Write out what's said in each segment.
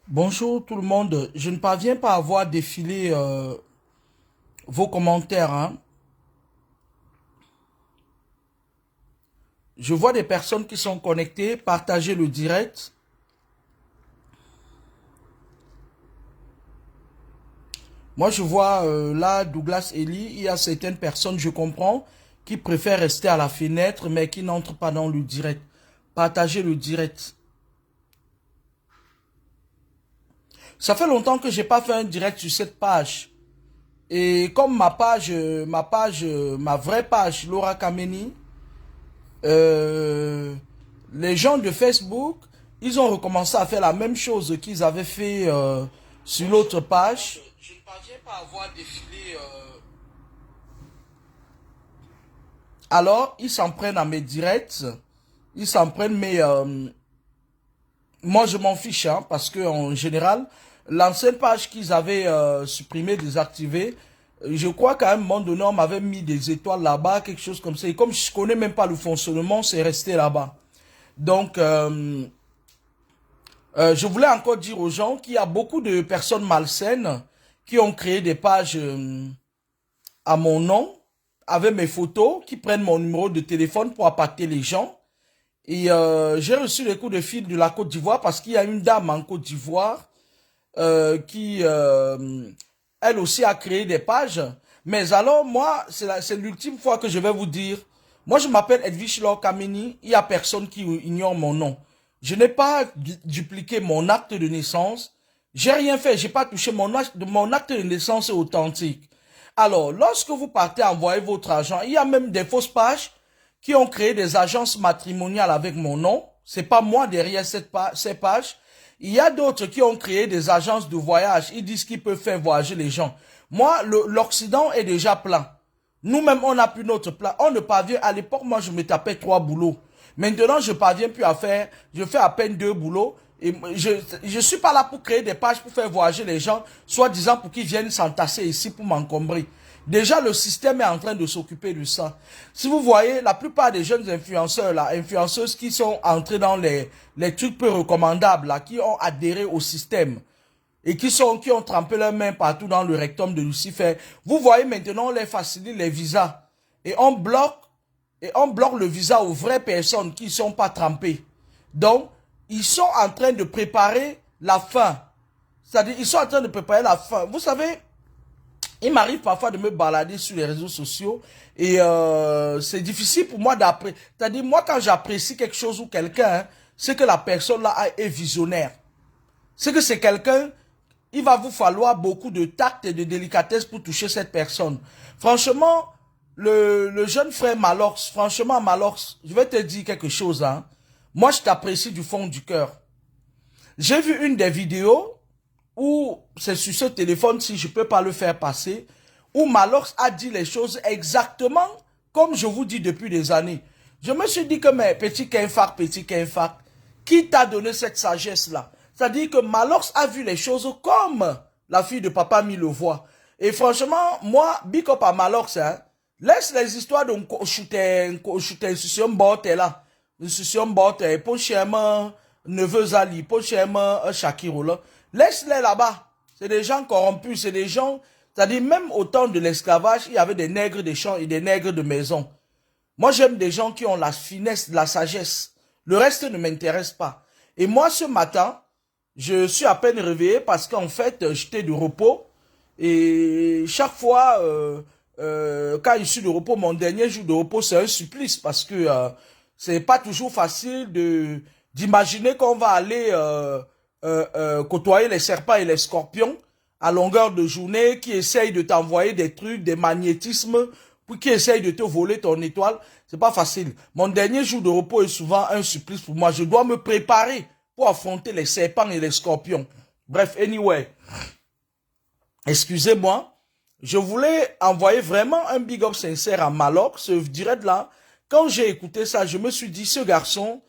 Bonjour tout le monde, je ne parviens pas à voir défiler vos commentaires, hein. Je vois des personnes qui sont connectées, partagez le direct. Moi je vois là Douglas Eli, il y a certaines personnes, je comprends, qui préfèrent rester à la fenêtre mais qui n'entrent pas dans le direct. Partagez le direct. Ça fait longtemps que j'ai pas fait un direct sur cette page. Et comme ma vraie page, Laura Kameni, euh, les gens de Facebook, ils ont recommencé à faire la même chose qu'ils avaient fait sur l'autre page. Je ne parviens pas à voir défiler. Alors, ils s'en prennent à mes directs. Ils s'en prennent, mais moi, je m'en fiche, hein, parce que en général, l'ancienne page qu'ils avaient supprimée, désactivée, je crois qu'à un moment donné, on m'avait mis des étoiles là-bas, quelque chose comme ça. Et comme je connais même pas le fonctionnement, c'est resté là-bas. Donc, je voulais encore dire aux gens qu'il y a beaucoup de personnes malsaines qui ont créé des pages à mon nom, avec mes photos, qui prennent mon numéro de téléphone pour appâter les gens. Et j'ai reçu les coups de fil de la Côte d'Ivoire parce qu'il y a une dame en Côte d'Ivoire qui, elle aussi, a créé des pages. Mais alors, moi, c'est l'ultime fois que je vais vous dire. Moi, je m'appelle Edwige Laure Kameni. Il y a personne qui ignore mon nom. Je n'ai pas dupliqué mon acte de naissance. J'ai rien fait. J'ai pas touché mon acte de naissance est authentique. Alors, lorsque vous partez envoyer votre argent, il y a même des fausses pages qui ont créé des agences matrimoniales avec mon nom. C'est pas moi derrière ces pages. Il y a d'autres qui ont créé des agences de voyage. Ils disent qu'ils peuvent faire voyager les gens. Moi, l'Occident est déjà plein. Nous-mêmes, on n'a plus notre plan. On ne parvient, à l'époque, moi, je me tapais 3 boulots. Maintenant, je parviens plus à faire, je fais à peine 2 boulots. Et je suis pas là pour créer des pages pour faire voyager les gens, soi-disant pour qu'ils viennent s'entasser ici pour m'encombrer. Déjà, le système est en train de s'occuper de ça. Si vous voyez, la plupart des jeunes influenceurs, là, influenceuses qui sont entrés dans les trucs peu recommandables, là, qui ont adhéré au système, et qui ont trempé leurs mains partout dans le rectum de Lucifer. Vous voyez maintenant, on les facilite les visas. Et on bloque le visa aux vraies personnes qui ne sont pas trempées. Donc, ils sont en train de préparer la fin. C'est-à-dire, ils sont en train de préparer la fin. Vous savez, il m'arrive parfois de me balader sur les réseaux sociaux et c'est difficile pour moi d'apprécier. C'est-à-dire, moi, quand j'apprécie quelque chose ou quelqu'un, hein, c'est que la personne là est visionnaire. C'est que c'est quelqu'un, il va vous falloir beaucoup de tact et de délicatesse pour toucher cette personne. Franchement, le jeune frère Malox, franchement Malox, je vais te dire quelque chose, hein. Moi, je t'apprécie du fond du cœur. J'ai vu une des vidéos où, c'est sur ce téléphone, si je peux pas le faire passer, où Malox a dit les choses exactement comme je vous dis depuis des années. Je me suis dit que, mais petit qu'infarct, qui t'a donné cette sagesse-là? C'est-à-dire que Malox a vu les choses comme la fille de Papa Mi le voit. Et franchement, moi, big up à Malox, hein. Laisse les histoires de sur bord là. Sur bord, pochement, neveu Zali, pochement, Shakiro là. Laisse-les là-bas. C'est des gens corrompus, c'est des gens, c'est-à-dire même au temps de l'esclavage, il y avait des nègres de champs et des nègres de maison. Moi, j'aime des gens qui ont la finesse, la sagesse. Le reste ne m'intéresse pas. Et moi, ce matin, je suis à peine réveillé parce qu'en fait, j'étais de repos. Et chaque fois, quand je suis de repos, mon dernier jour de repos, c'est un supplice parce que c'est pas toujours facile d'imaginer qu'on va aller côtoyer les serpents et les scorpions à longueur de journée, qui essayent de t'envoyer des trucs, des magnétismes, puis qui essayent de te voler ton étoile. C'est pas facile. Mon dernier jour de repos est souvent un supplice pour moi. Je dois me préparer pour affronter les serpents et les scorpions. Bref, anyway. Excusez-moi. Je voulais envoyer vraiment un big up sincère à Maloc, ce direct là. Quand j'ai écouté ça, je me suis dit, ce garçon,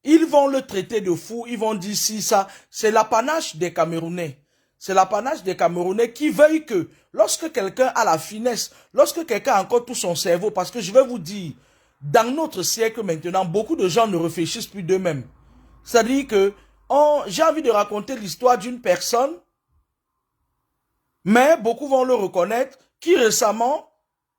ils vont le traiter de fou, ils vont dire si ça, c'est l'apanage des Camerounais. C'est l'apanage des Camerounais qui veuillent que, lorsque quelqu'un a la finesse, lorsque quelqu'un a encore tout son cerveau, parce que je vais vous dire, dans notre siècle maintenant, beaucoup de gens ne réfléchissent plus d'eux-mêmes. C'est-à-dire que J'ai envie de raconter l'histoire d'une personne, mais beaucoup vont le reconnaître, qui récemment,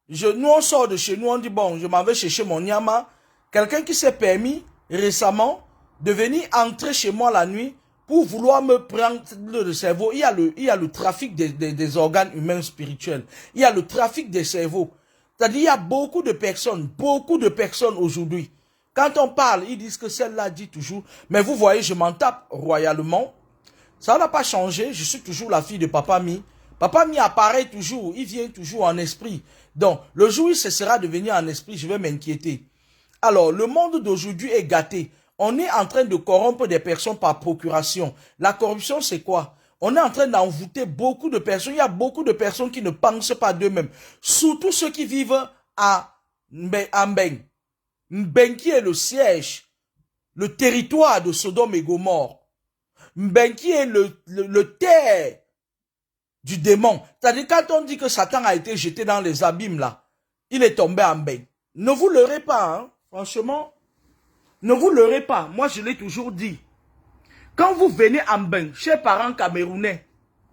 nous on sort de chez nous, on dit bon, je m'en vais chercher mon nyama. Quelqu'un qui s'est permis récemment de venir entrer chez moi la nuit pour vouloir me prendre le cerveau. Il y a le trafic des organes humains spirituels. Il y a le trafic des cerveaux. C'est-à-dire, il y a beaucoup de personnes aujourd'hui. Quand on parle, ils disent que celle-là dit toujours, mais vous voyez, je m'en tape royalement. Ça n'a pas changé, je suis toujours la fille de Papa Mi. Papa Mi apparaît toujours, il vient toujours en esprit. Donc, le jour où il cessera de venir en esprit, je vais m'inquiéter. Alors, le monde d'aujourd'hui est gâté. On est en train de corrompre des personnes par procuration. La corruption, c'est quoi? On est en train d'envoûter beaucoup de personnes. Il y a beaucoup de personnes qui ne pensent pas d'eux-mêmes. Surtout ceux qui vivent à Mbeng. Mbeng qui est le siège, le territoire de Sodome et Gomorrhe. Mbeng qui est le terre du démon. C'est-à-dire quand on dit que Satan a été jeté dans les abîmes là, il est tombé en Mbeng. Ne vous leurrez pas, hein. Franchement, ne vous leurrez pas. Moi, je l'ai toujours dit. Quand vous venez en Mbeng, chers parents camerounais,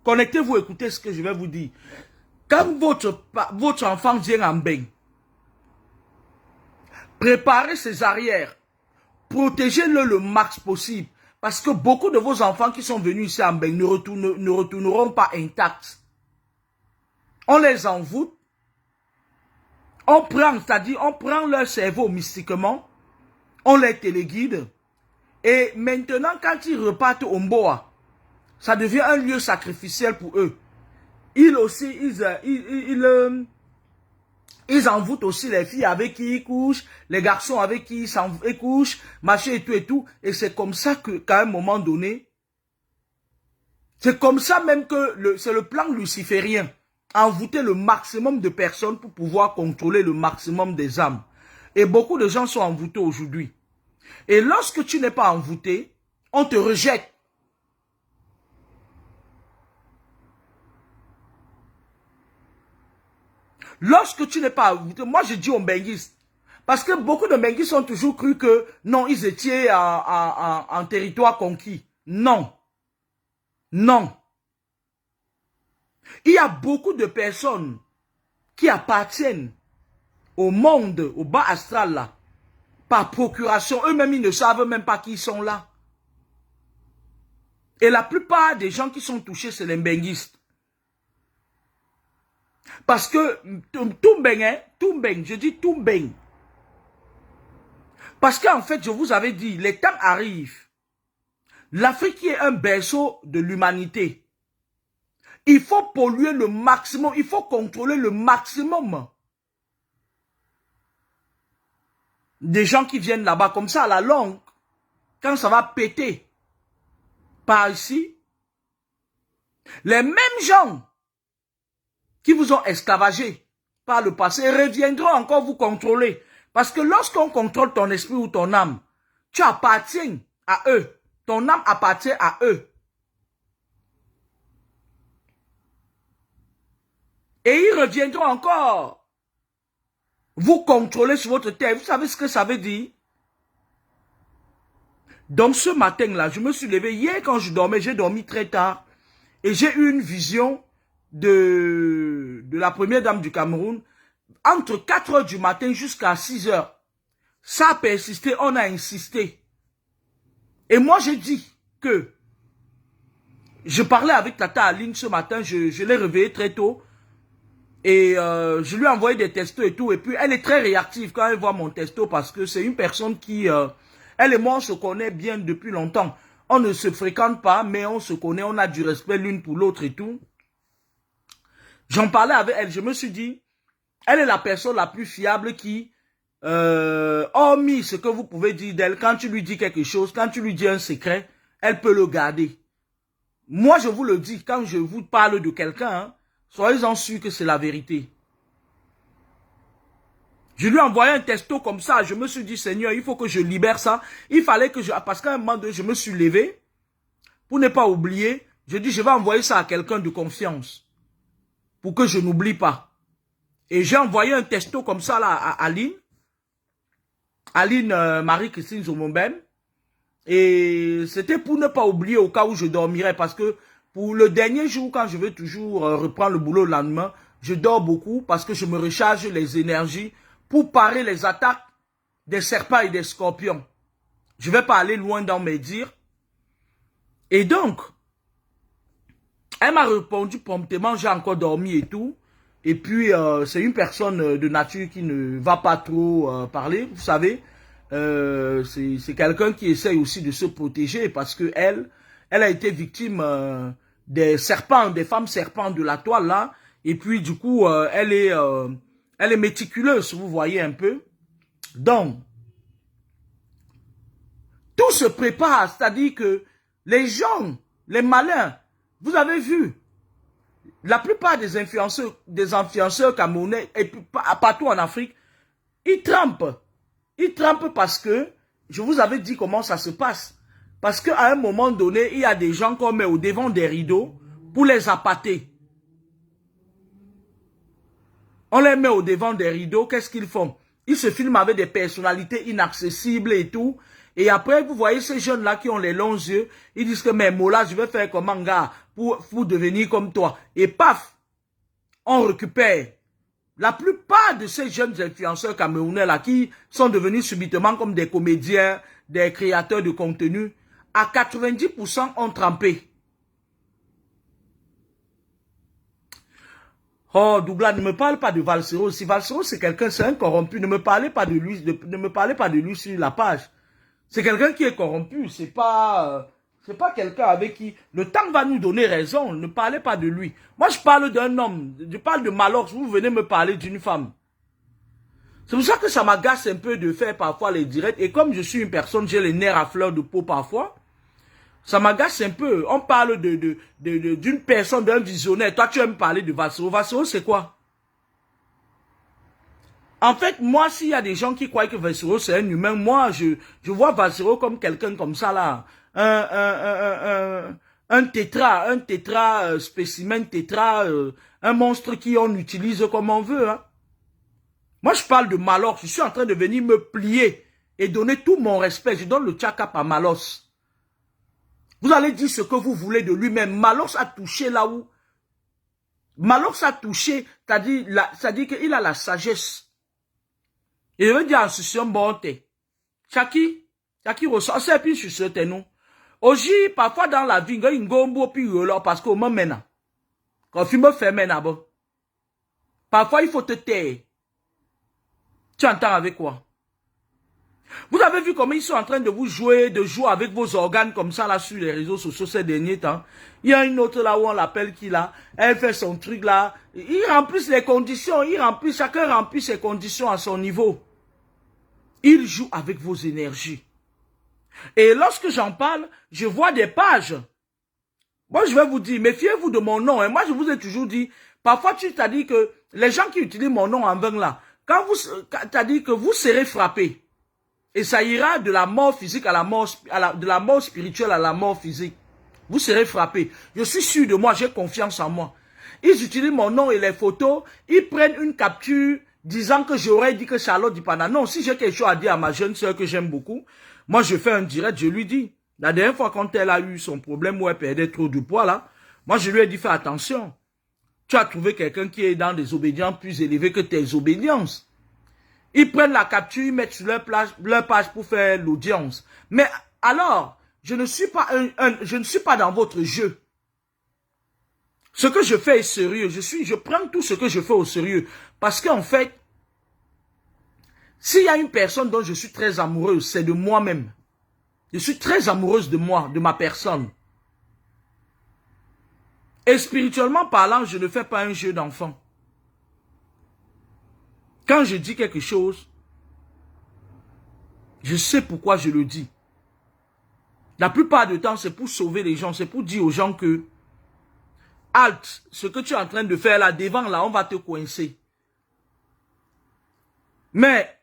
connectez-vous, écoutez ce que je vais vous dire. Quand votre enfant vient en Mbeng, préparez ses arrières. Protégez-le le max possible. Parce que beaucoup de vos enfants qui sont venus ici en Mbeng ne retourneront pas intacts. On les envoûte. On prend, c'est-à-dire, on prend leur cerveau mystiquement. On les téléguide. Et maintenant, quand ils repartent au Mboa, ça devient un lieu sacrificiel pour eux. Ils envoûtent aussi les filles avec qui ils couchent, les garçons avec qui ils couchent, machin et tout et tout. Et c'est comme ça qu'à un moment donné, c'est comme ça même que c'est le plan luciférien. Envoûter le maximum de personnes pour pouvoir contrôler le maximum des âmes. Et beaucoup de gens sont envoûtés aujourd'hui. Et lorsque tu n'es pas envoûté, on te rejette. Lorsque tu n'es pas envoûté, moi je dis aux Mbenguistes, parce que beaucoup de Mbenguistes ont toujours cru que non, ils étaient en territoire conquis. Non. Non. Il y a beaucoup de personnes qui appartiennent au monde, au bas astral là, par procuration. Eux-mêmes, ils ne savent même pas qui sont là. Et la plupart des gens qui sont touchés, c'est les Mbenguistes. Parce que Tumbeng, hein, Tumbeng, je dis Tumbeng. Parce qu'en fait, je vous avais dit, les temps arrivent. L'Afrique est un berceau de l'humanité. Il faut polluer le maximum, il faut contrôler le maximum. Des gens qui viennent là-bas comme ça à la longue, quand ça va péter par ici, les mêmes gens qui vous ont esclavagé par le passé reviendront encore vous contrôler. Parce que lorsqu'on contrôle ton esprit ou ton âme, tu appartiens à eux. Ton âme appartient à eux. Et ils reviendront encore vous contrôler sur votre terre. Vous savez ce que ça veut dire? Donc ce matin-là, je me suis levé. Hier quand je dormais, j'ai dormi très tard. Et j'ai eu une vision de la première dame du Cameroun. Entre 4 heures du matin jusqu'à 6 heures. Ça a persisté, on a insisté. Et moi j'ai dit que je parlais avec Tata Aline ce matin, je l'ai réveillée très tôt. Et je lui ai envoyé des textos et tout. Et puis elle est très réactive quand elle voit mon texto parce que c'est une personne qui... elle et moi on se connaît bien depuis longtemps. On ne se fréquente pas mais on se connaît, on a du respect l'une pour l'autre et tout. J'en parlais avec elle, je me suis dit, elle est la personne la plus fiable qui, hormis ce que vous pouvez dire d'elle, quand tu lui dis quelque chose, quand tu lui dis un secret, elle peut le garder. Moi, je vous le dis, quand je vous parle de quelqu'un, hein, soyez-en sûrs que c'est la vérité. Je lui ai envoyé un texto comme ça, je me suis dit, Seigneur, il faut que je libère ça. Il fallait que parce qu'à un moment donné, je me suis levé, pour ne pas oublier, je dis, je vais envoyer ça à quelqu'un de confiance, pour que je n'oublie pas. Et j'ai envoyé un texto comme ça là à Aline. Aline Marie-Christine Zomomben. Et c'était pour ne pas oublier au cas où je dormirais. Parce que pour le dernier jour, quand je vais toujours reprendre le boulot le lendemain, je dors beaucoup parce que je me recharge les énergies pour parer les attaques des serpents et des scorpions. Je ne vais pas aller loin dans mes dires. Et donc, elle m'a répondu promptement, j'ai encore dormi et tout. Et puis, c'est une personne de nature qui ne va pas trop parler, vous savez. C'est quelqu'un qui essaye aussi de se protéger parce que elle a été victime des serpents, des femmes serpents de la toile là. Et puis, du coup, elle est méticuleuse, vous voyez un peu. Donc, tout se prépare, c'est-à-dire que les gens, les malins, vous avez vu, la plupart des influenceurs camerounais, et partout en Afrique, ils trempent. Ils trempent parce que, je vous avais dit comment ça se passe. Parce qu'à un moment donné, il y a des gens qu'on met au devant des rideaux pour les appâter. On les met au devant des rideaux, qu'est-ce qu'ils font? Ils se filment avec des personnalités inaccessibles et tout. Et après, vous voyez ces jeunes-là qui ont les longs yeux, ils disent que, mais Mola, je vais faire comment, gars, pour devenir comme toi. Et paf, on récupère. La plupart de ces jeunes influenceurs camerounais-là qui sont devenus subitement comme des comédiens, des créateurs de contenu, à 90% ont trempé. Oh, Douglas, ne me parle pas de Valsero. Si Valsero, c'est quelqu'un, c'est un corrompu, ne me parlez pas de lui, ne me parlez pas de lui sur la page. C'est quelqu'un qui est corrompu, c'est pas quelqu'un avec qui le temps va nous donner raison. Ne parlez pas de lui. Moi, je parle d'un homme, je parle de Malox, vous venez me parler d'une femme. C'est pour ça que ça m'agace un peu de faire parfois les directs. Et comme je suis une personne, j'ai les nerfs à fleur de peau parfois, ça m'agace un peu. On parle d'une personne, d'un visionnaire. Toi, tu aimes parler de Valsero. Valsero, c'est quoi? En fait, moi, s'il y a des gens qui croient que Valsero, c'est un humain, moi, je vois Valsero comme quelqu'un comme ça, là. Un tétra, spécimen tétra, un monstre qui on utilise comme on veut. Hein. Moi, je parle de Malos. Je suis en train de venir me plier et donner tout mon respect. Je donne le tchakap à Malos. Vous allez dire ce que vous voulez de lui-même. Malos a touché là où... Malos a touché, c'est-à-dire qu'il a la sagesse. Et je veux dire en ce bon thé. Chaki ressort, c'est puis je suis certain, non. Aujourd'hui, parfois dans la vie, il y a une gombo puis parce qu'on me mène. Quand tu me fais mener, parfois il faut te taire. Tu entends avec quoi? Vous avez vu comment ils sont en train de vous jouer, avec vos organes comme ça là sur les réseaux sociaux ces derniers temps. Il y a une autre là où on l'appelle qui là, elle fait son truc là. Ils remplissent les conditions, chacun remplit ses conditions à son niveau. Ils jouent avec vos énergies. Et lorsque j'en parle, je vois des pages. Moi, je vais vous dire, méfiez-vous de mon nom. Et moi, je vous ai toujours dit, parfois, tu t'as dit que les gens qui utilisent mon nom en vain là, quand vous, t'as dit que vous serez frappés. Et ça ira de la mort physique à la mort, de la mort spirituelle à la mort physique. Vous serez frappés. Je suis sûr de moi, j'ai confiance en moi. Ils utilisent mon nom et les photos, ils prennent une capture disant que j'aurais dit que Charlotte Dipana. Non, si j'ai quelque chose à dire à ma jeune soeur que j'aime beaucoup, moi je fais un direct, je lui dis. La dernière fois quand elle a eu son problème où elle perdait trop de poids là, moi je lui ai dit fais attention. Tu as trouvé quelqu'un qui est dans des obédiences plus élevées que tes obédiences. Ils prennent la capture, ils mettent sur leur page pour faire l'audience. Mais alors, je ne suis pas dans votre jeu. Ce que je fais est sérieux. Je prends tout ce que je fais au sérieux. Parce qu'en fait, s'il y a une personne dont je suis très amoureuse, c'est de moi-même. Je suis très amoureuse de moi, de ma personne. Et spirituellement parlant, je ne fais pas un jeu d'enfant. Quand je dis quelque chose, je sais pourquoi je le dis. La plupart du temps, c'est pour sauver les gens, c'est pour dire aux gens que halte, ce que tu es en train de faire là, devant là, on va te coincer. Mais,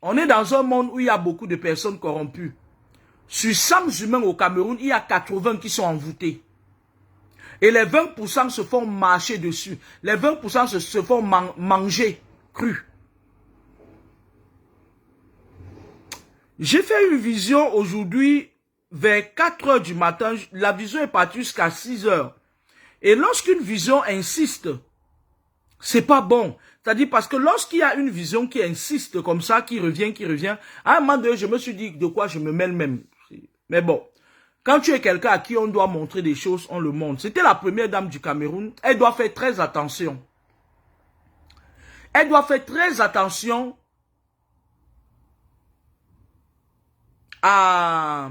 on est dans un monde où il y a beaucoup de personnes corrompues. Sur 100 humains au Cameroun, il y a 80 qui sont envoûtés. Et les 20% se font marcher dessus. Les 20% se font manger cru. J'ai fait une vision aujourd'hui vers 4 heures du matin. La vision est partie jusqu'à 6 heures. Et lorsqu'une vision insiste, c'est pas bon. C'est-à-dire parce que lorsqu'il y a une vision qui insiste comme ça, qui revient, à un moment donné, je me suis dit de quoi je me mêle même. Mais bon, quand tu es quelqu'un à qui on doit montrer des choses, on le montre. C'était la première dame du Cameroun. Elle doit faire très attention. Elle doit faire très attention à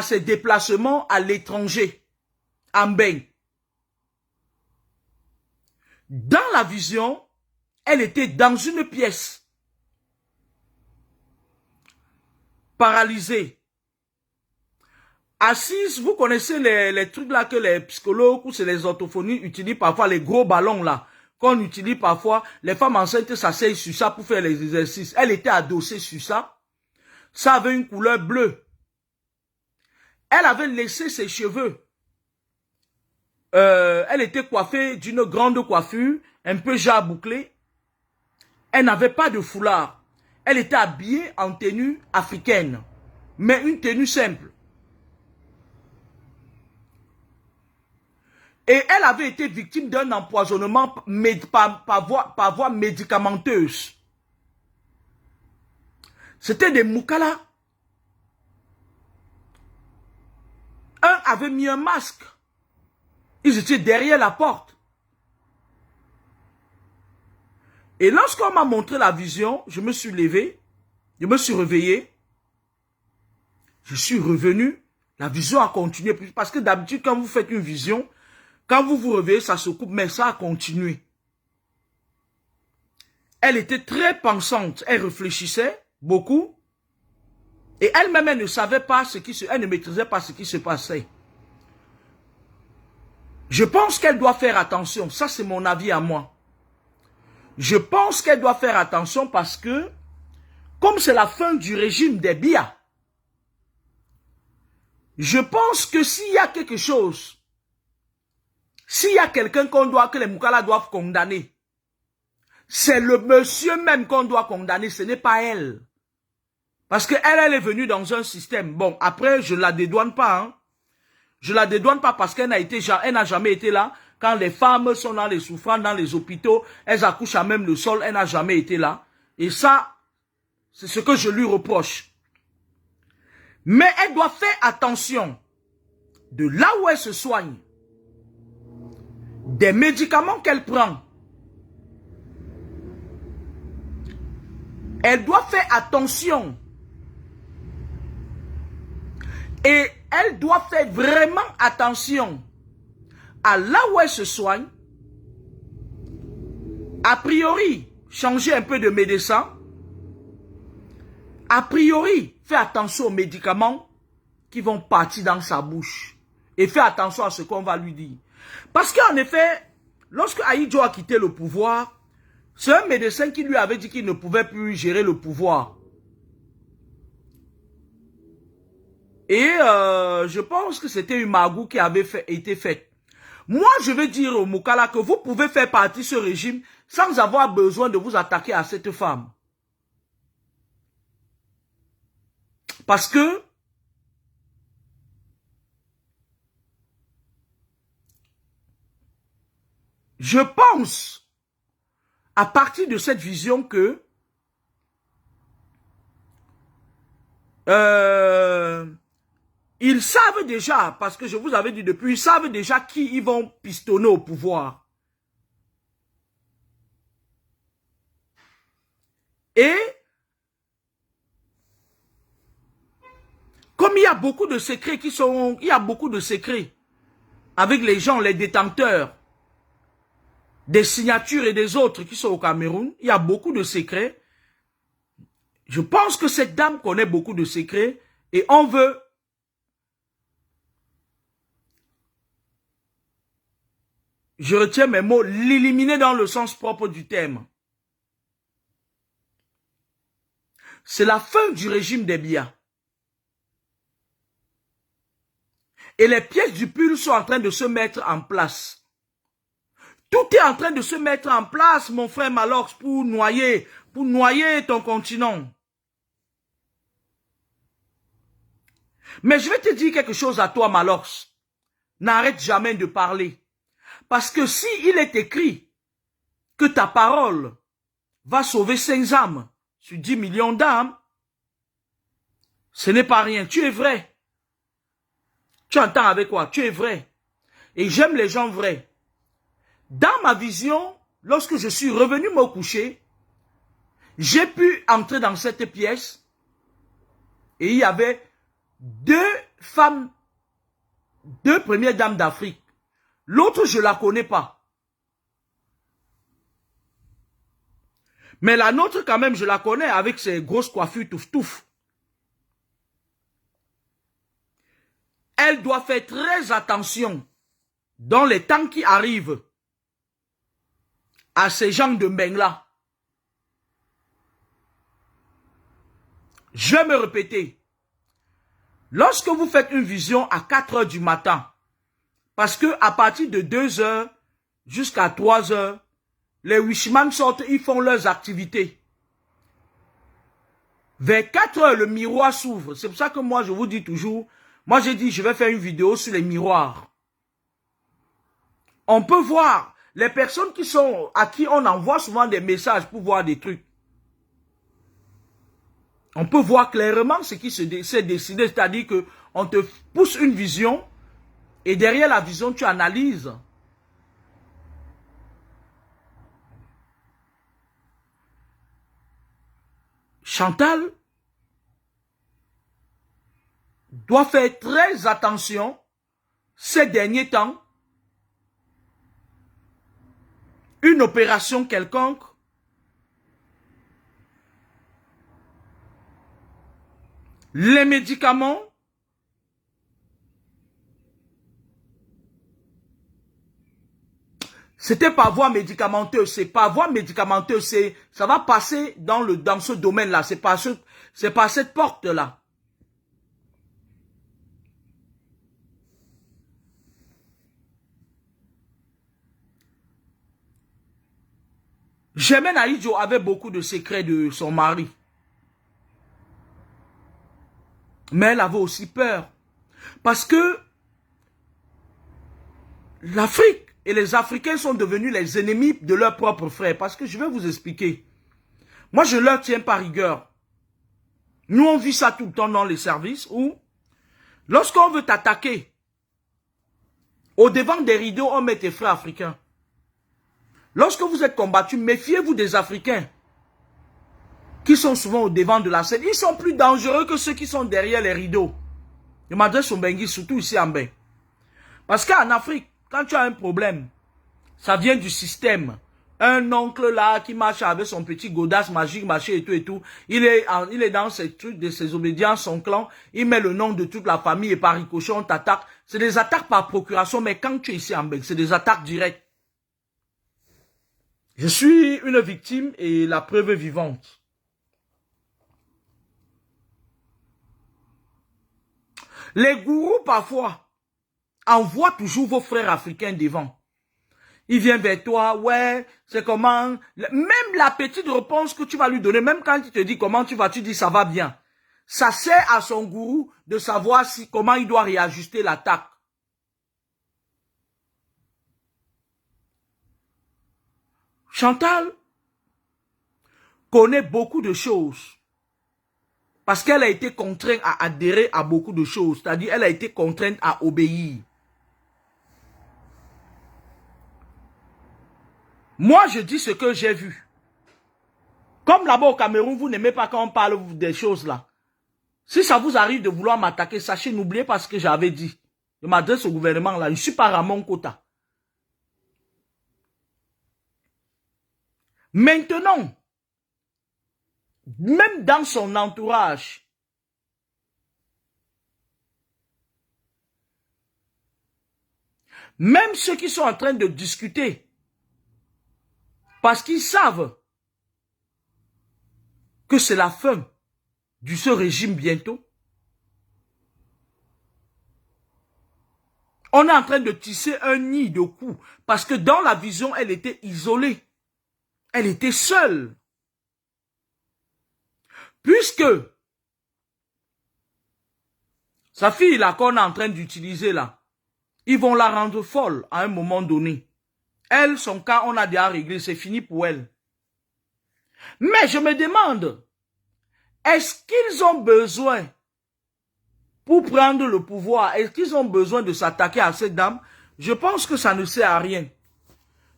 ses déplacements à l'étranger, en bain. Dans la vision, elle était dans une pièce, paralysée, assise. Vous connaissez les trucs là que les psychologues ou c'est les orthophonies utilisent parfois, les gros ballons là, qu'on utilise parfois. Les femmes enceintes s'asseyent sur ça pour faire les exercices. Elle était adossée sur ça. Ça avait une couleur bleue. Elle avait laissé ses cheveux. Elle était coiffée d'une grande coiffure, un peu genre bouclée. Elle n'avait pas de foulard. Elle était habillée en tenue africaine, mais une tenue simple. Et elle avait été victime d'un empoisonnement par voie médicamenteuse. C'était des Moukala. Un avait mis un masque. Ils étaient derrière la porte. Et lorsqu'on m'a montré la vision, je me suis levé, je me suis réveillé, je suis revenu, la vision a continué. Parce que d'habitude, quand vous faites une vision, quand vous vous réveillez, ça se coupe, mais ça a continué. Elle était très pensante, elle réfléchissait beaucoup. Et elle-même, elle ne savait pas elle ne maîtrisait pas ce qui se passait. Je pense qu'elle doit faire attention, ça c'est mon avis à moi. Je pense qu'elle doit faire attention parce que, comme c'est la fin du régime des Biya, je pense que s'il y a quelque chose, s'il y a quelqu'un que les Moukala doivent condamner, c'est le monsieur même qu'on doit condamner, ce n'est pas elle. Parce qu'elle est venue dans un système. Bon, après, je la dédouane pas. Hein. Je la dédouane pas parce qu'elle n'a jamais été là. Quand les femmes sont dans les souffrances, dans les hôpitaux, elles accouchent à même le sol, elle n'a jamais été là. Et ça, c'est ce que je lui reproche. Mais elle doit faire attention de là où elle se soigne, des médicaments qu'elle prend. Elle doit faire attention. Et elle doit faire vraiment attention à là où elle se soigne. A priori, changer un peu de médecin. A priori, fais attention aux médicaments qui vont partir dans sa bouche. Et fais attention à ce qu'on va lui dire. Parce qu'en effet, lorsque Ahidjo a quitté le pouvoir, c'est un médecin qui lui avait dit qu'il ne pouvait plus gérer le pouvoir. Et je pense que c'était une magou qui avait été faite. Moi, je vais dire au Moukala que vous pouvez faire partie de ce régime sans avoir besoin de vous attaquer à cette femme. Parce que je pense, à partir de cette vision que ils savent déjà, parce que je vous avais dit depuis, ils savent déjà qui ils vont pistonner au pouvoir. Et comme il y a beaucoup de secrets il y a beaucoup de secrets avec les gens, les détenteurs des signatures et des autres qui sont au Cameroun, il y a beaucoup de secrets. Je pense que cette dame connaît beaucoup de secrets et on veut je retiens mes mots, l'éliminer dans le sens propre du terme. C'est la fin du régime des Biya. Et les pièces du puzzle sont en train de se mettre en place. Tout est en train de se mettre en place, mon frère Malox, pour noyer ton continent. Mais je vais te dire quelque chose à toi, Malox. N'arrête jamais de parler. Parce que si il est écrit que ta parole va sauver 5 âmes sur 10 millions d'âmes, ce n'est pas rien. Tu es vrai. Tu entends avec quoi? Tu es vrai. Et j'aime les gens vrais. Dans ma vision, lorsque je suis revenu me coucher, j'ai pu entrer dans cette pièce et il y avait 2 femmes, 2 premières dames d'Afrique. L'autre, je ne la connais pas. Mais la nôtre, quand même, je la connais avec ses grosses coiffures touf-touf. Elle doit faire très attention dans les temps qui arrivent à ces gens de Mbengla. Je vais me répéter. Lorsque vous faites une vision à 4 heures du matin, parce que à partir de 2 heures jusqu'à 3 heures, les wishman sortent, ils font leurs activités. Vers 4 heures, le miroir s'ouvre. C'est pour ça que moi, je vous dis toujours, moi j'ai dit, je vais faire une vidéo sur les miroirs. On peut voir les personnes à qui on envoie souvent des messages pour voir des trucs. On peut voir clairement ce qui s'est décidé, c'est-à-dire que on te pousse une vision et derrière la vision, tu analyses. Chantal doit faire très attention ces derniers temps. Une opération quelconque, les médicaments, c'était par voie médicamenteuse, c'est par voie médicamenteuse, ça va passer dans ce domaine-là, c'est par cette porte-là. Germaine Aïdjo avait beaucoup de secrets de son mari. Mais elle avait aussi peur. Parce que l'Afrique et les Africains sont devenus les ennemis de leurs propres frères. Parce que je vais vous expliquer. Moi, je ne leur tiens pas rigueur. Nous, on vit ça tout le temps dans les services où, lorsqu'on veut t'attaquer, au devant des rideaux, on met tes frères africains. Lorsque vous êtes combattus, méfiez-vous des Africains qui sont souvent au devant de la scène. Ils sont plus dangereux que ceux qui sont derrière les rideaux. Je m'adresse au Bengui, surtout ici en Bain. Parce qu'en Afrique, quand tu as un problème, ça vient du système. Un oncle là qui marche avec son petit godasse magique, machin et tout. Il est dans ces trucs de ses obédiences, son clan. Il met le nom de toute la famille et par ricochet, on t'attaque. C'est des attaques par procuration, mais quand tu es ici en Bain, c'est des attaques directes. Je suis une victime et la preuve vivante. Les gourous, parfois, envoient toujours vos frères africains devant. Il vient vers toi, ouais, c'est comment. Même la petite réponse que tu vas lui donner, même quand il te dit comment tu vas, tu dis ça va bien. Ça sert à son gourou de savoir comment il doit réajuster l'attaque. Chantal connaît beaucoup de choses. Parce qu'elle a été contrainte à adhérer à beaucoup de choses. C'est-à-dire, elle a été contrainte à obéir. Moi, je dis ce que j'ai vu. Comme là-bas au Cameroun, vous n'aimez pas quand on parle des choses là. Si ça vous arrive de vouloir m'attaquer, sachez, n'oubliez pas ce que j'avais dit. Je m'adresse au gouvernement là, je ne suis pas Ramon Kota. Maintenant, même dans son entourage, même ceux qui sont en train de discuter, parce qu'ils savent que c'est la fin de ce régime bientôt, on est en train de tisser un nid de coups, parce que dans la vision, elle était isolée. Elle était seule. Puisque Sa fille là qu'on est en train d'utiliser là, ils vont la rendre folle à un moment donné. Elle, son cas, on a déjà réglé, c'est fini pour elle. Mais je me demande, est-ce qu'ils ont besoin, pour prendre le pouvoir, est-ce qu'ils ont besoin de s'attaquer à cette dame? Je pense que ça ne sert à rien.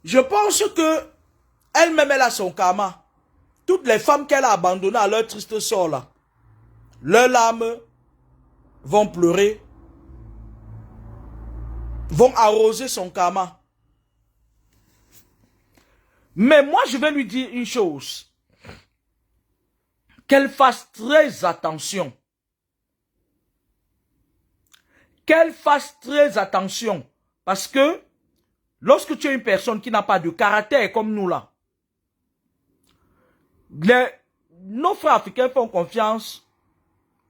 Je pense que elle-même, elle a son karma. Toutes les femmes qu'elle a abandonnées à leur triste sort là, leurs larmes vont pleurer, vont arroser son karma. Mais moi, je vais lui dire une chose. Qu'elle fasse très attention. Qu'elle fasse très attention. Parce que, lorsque tu es une personne qui n'a pas de caractère comme nous là, nos frères africains font confiance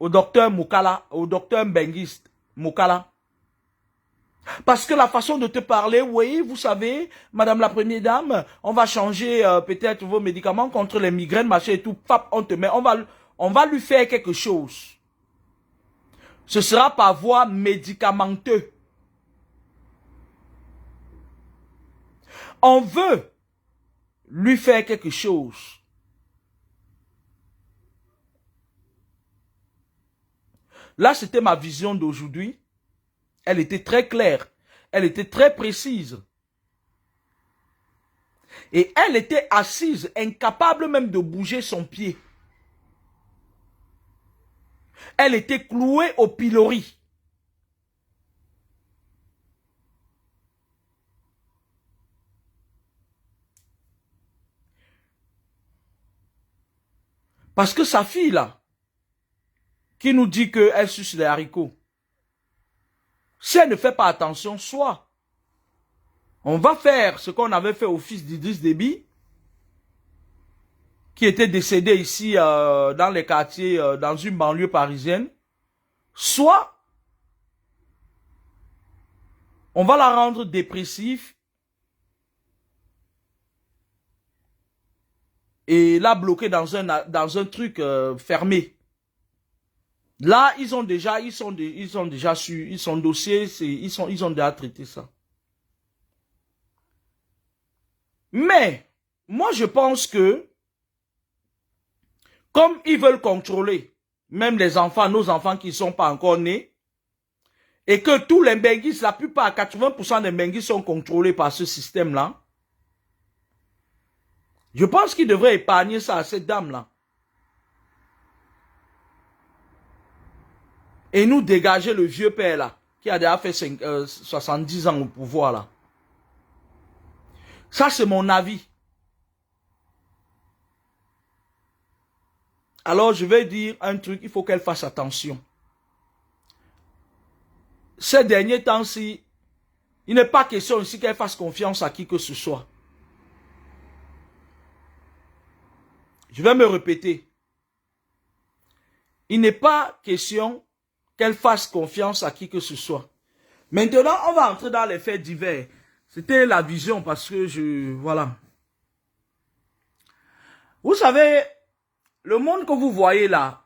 au docteur Moukala, au docteur Mbengiste Moukala. Parce que la façon de te parler, oui, vous savez, madame la première dame, on va changer peut-être vos médicaments contre les migraines, machin et tout, pap, on te met, on va lui faire quelque chose. Ce sera par voie médicamenteuse. On veut lui faire quelque chose. Là, c'était ma vision d'aujourd'hui. Elle était très claire. Elle était très précise. Et elle était assise, incapable même de bouger son pied. Elle était clouée au pilori. Parce que sa fille là, qui nous dit qu'elle suce les haricots, si elle ne fait pas attention, soit on va faire ce qu'on avait fait au fils d'Idriss Déby, qui était décédé ici dans les quartiers, dans une banlieue parisienne, soit on va la rendre dépressive et la bloquer dans un truc fermé. Là, ils sont déjà su, ils sont dossiers, ils ont déjà traité ça. Mais, moi je pense que, comme ils veulent contrôler, même les enfants, nos enfants qui ne sont pas encore nés, et que tous les Mbenguis, la plupart, 80% des Mbenguis sont contrôlés par ce système-là, je pense qu'ils devraient épargner ça à cette dame-là. Et nous dégager le vieux père là, qui a déjà fait 70 ans au pouvoir là. Ça c'est mon avis. Alors je vais dire un truc, il faut qu'elle fasse attention. Ces derniers temps-ci, il n'est pas question ici qu'elle fasse confiance à qui que ce soit. Je vais me répéter. Il n'est pas question qu'elle fasse confiance à qui que ce soit. Maintenant, on va entrer dans les faits divers. C'était la vision parce que voilà. Vous savez, le monde que vous voyez là,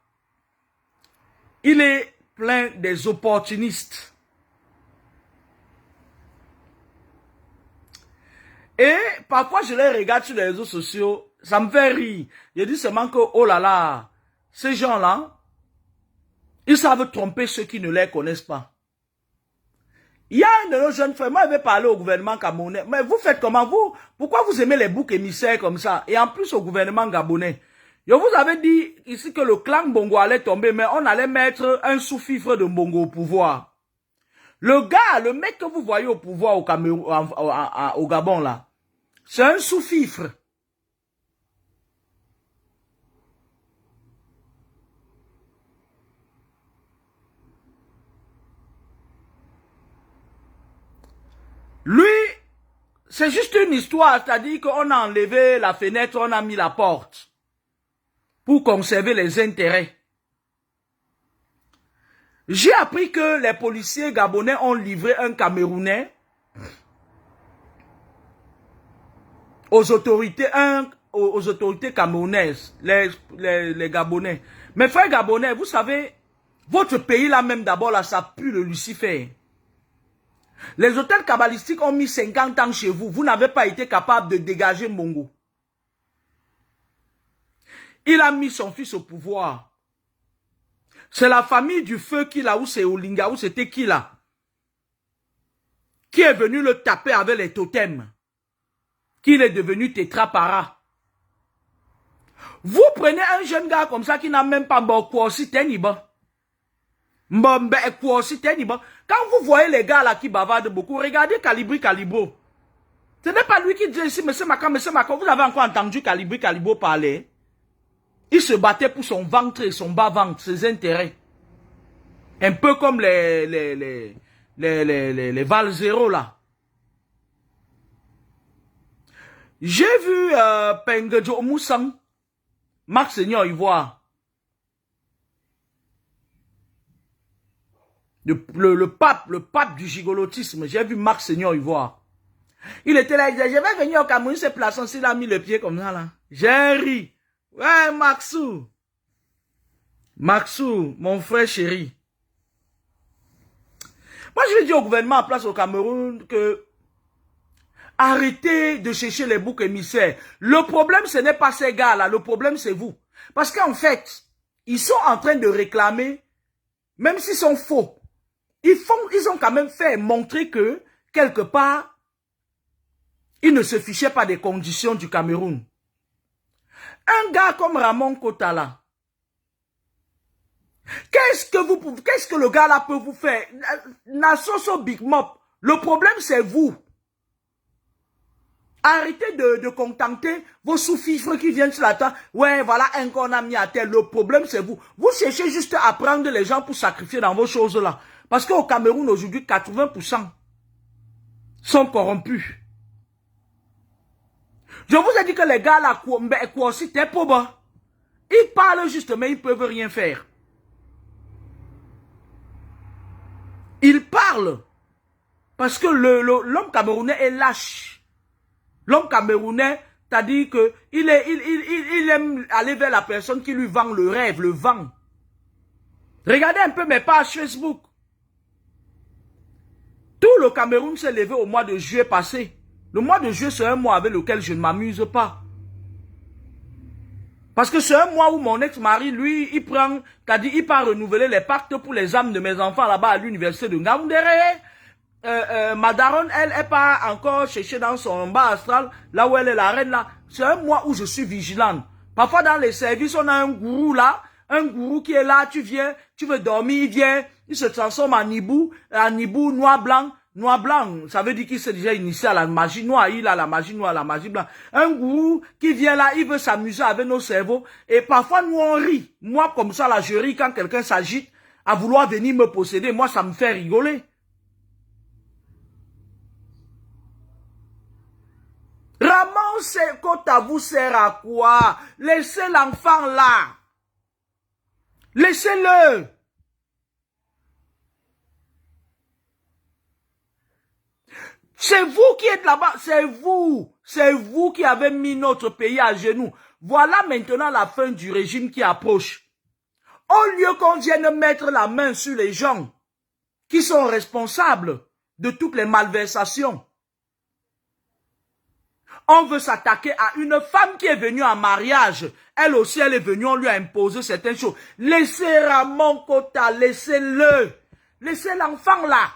il est plein des opportunistes. Et parfois, je les regarde sur les réseaux sociaux, ça me fait rire. Je dis seulement que, oh là là, ces gens-là, ils savent tromper ceux qui ne les connaissent pas. Il y a un de nos jeunes frères, moi je vais parler au gouvernement gabonais. Mais vous faites comment vous? Pourquoi vous aimez les boucs émissaires comme ça? Et en plus au gouvernement gabonais. Je vous avais dit ici que le clan Bongo allait tomber, mais on allait mettre un sous-fifre de Bongo au pouvoir. Le gars, le mec que vous voyez au pouvoir au Cameroun, au Gabon là, c'est un sous-fifre. Lui, c'est juste une histoire, c'est-à-dire qu'on a enlevé la fenêtre, on a mis la porte pour conserver les intérêts. J'ai appris que les policiers gabonais ont livré un Camerounais aux autorités camerounaises, les Gabonais. Mes frères Gabonais, vous savez, Votre pays là même d'abord, là, ça pue le Lucifer. Les hôtels kabbalistiques ont mis 50 ans chez vous. Vous n'avez pas été capable de dégager Mongo. Il a mis son fils au pouvoir. C'est la famille du feu qui là, ou c'est Olinga, ou c'était qui là, qui est venu le taper avec les totems. Qu'il est devenu tétrapara. Vous prenez un jeune gars comme ça qui n'a même pas beaucoup aussi teniba. Quand vous voyez les gars là qui bavardent beaucoup, regardez Calibro. Ce n'est pas lui qui dit ici, monsieur Macron, vous avez encore entendu Calibro parler. Il se battait pour son ventre et son bas-ventre, ses intérêts. Un peu comme les Val-Zéro là. J'ai vu Pengejo Moussang, Marc Seigneur Ivoire. Le pape du gigolotisme, j'ai vu Marc Seigneur Ivoire. Il était là, il disait, je vais venir au Cameroun, c'est plaçant, s'il a mis le pied comme ça là. J'ai ri. Ouais, Maxou, mon frère chéri. Moi, je vais dire au gouvernement en place au Cameroun que arrêtez de chercher les boucs émissaires. Le problème, ce n'est pas ces gars-là, le problème, c'est vous. Parce qu'en fait, ils sont en train de réclamer, même s'ils sont faux, ils ont quand même fait montrer que, quelque part, ils ne se fichaient pas des conditions du Cameroun. Un gars comme Ramon Kotala, qu'est-ce que le gars là peut vous faire? Nasoso Big Mop, le problème c'est vous. Arrêtez de contenter vos sous-fifres qui viennent sur la table. Ouais, voilà un qu'on a mis à terre. Le problème c'est vous. Vous cherchez juste à prendre les gens pour sacrifier dans vos choses là. Parce qu'au Cameroun aujourd'hui, 80% sont corrompus. Je vous ai dit que les gars là, ils parlent juste, mais ils ne peuvent rien faire. Ils parlent. Parce que l'homme camerounais est lâche. L'homme camerounais, t'as dit que il aime aller vers la personne qui lui vend le rêve, le vent. Regardez un peu mes pages Facebook. Tout le Cameroun s'est levé au mois de juillet passé. Le mois de juillet, c'est un mois avec lequel je ne m'amuse pas. Parce que c'est un mois où mon ex-mari, lui, il part renouveler les pactes pour les âmes de mes enfants là-bas à l'université de Ngaoundéré. Madaron, elle n'est pas encore cherchée dans son bas astral, là où elle est la reine là. C'est un mois où je suis vigilante. Parfois dans les services, on a un gourou là, un gourou qui est là, tu viens, tu veux dormir, il vient, il se transforme en hibou, noir blanc. Noir blanc, ça veut dire qu'il s'est déjà initié à la magie noire, il a la magie noire, la magie blanche. Un gourou qui vient là, il veut s'amuser avec nos cerveaux. Et parfois, nous on rit. Moi, comme ça, là, je ris quand quelqu'un s'agite à vouloir venir me posséder. Moi, ça me fait rigoler. Ramon, c'est quand à vous sert à quoi? Laissez l'enfant là. Laissez-le. C'est vous qui êtes là-bas, c'est vous qui avez mis notre pays à genoux. Voilà maintenant la fin du régime qui approche. Au lieu qu'on vienne mettre la main sur les gens qui sont responsables de toutes les malversations, on veut s'attaquer à une femme qui est venue en mariage. Elle aussi, elle est venue, on lui a imposé certaines choses. Laissez Ramon Kota, laissez-le. Laissez l'enfant là.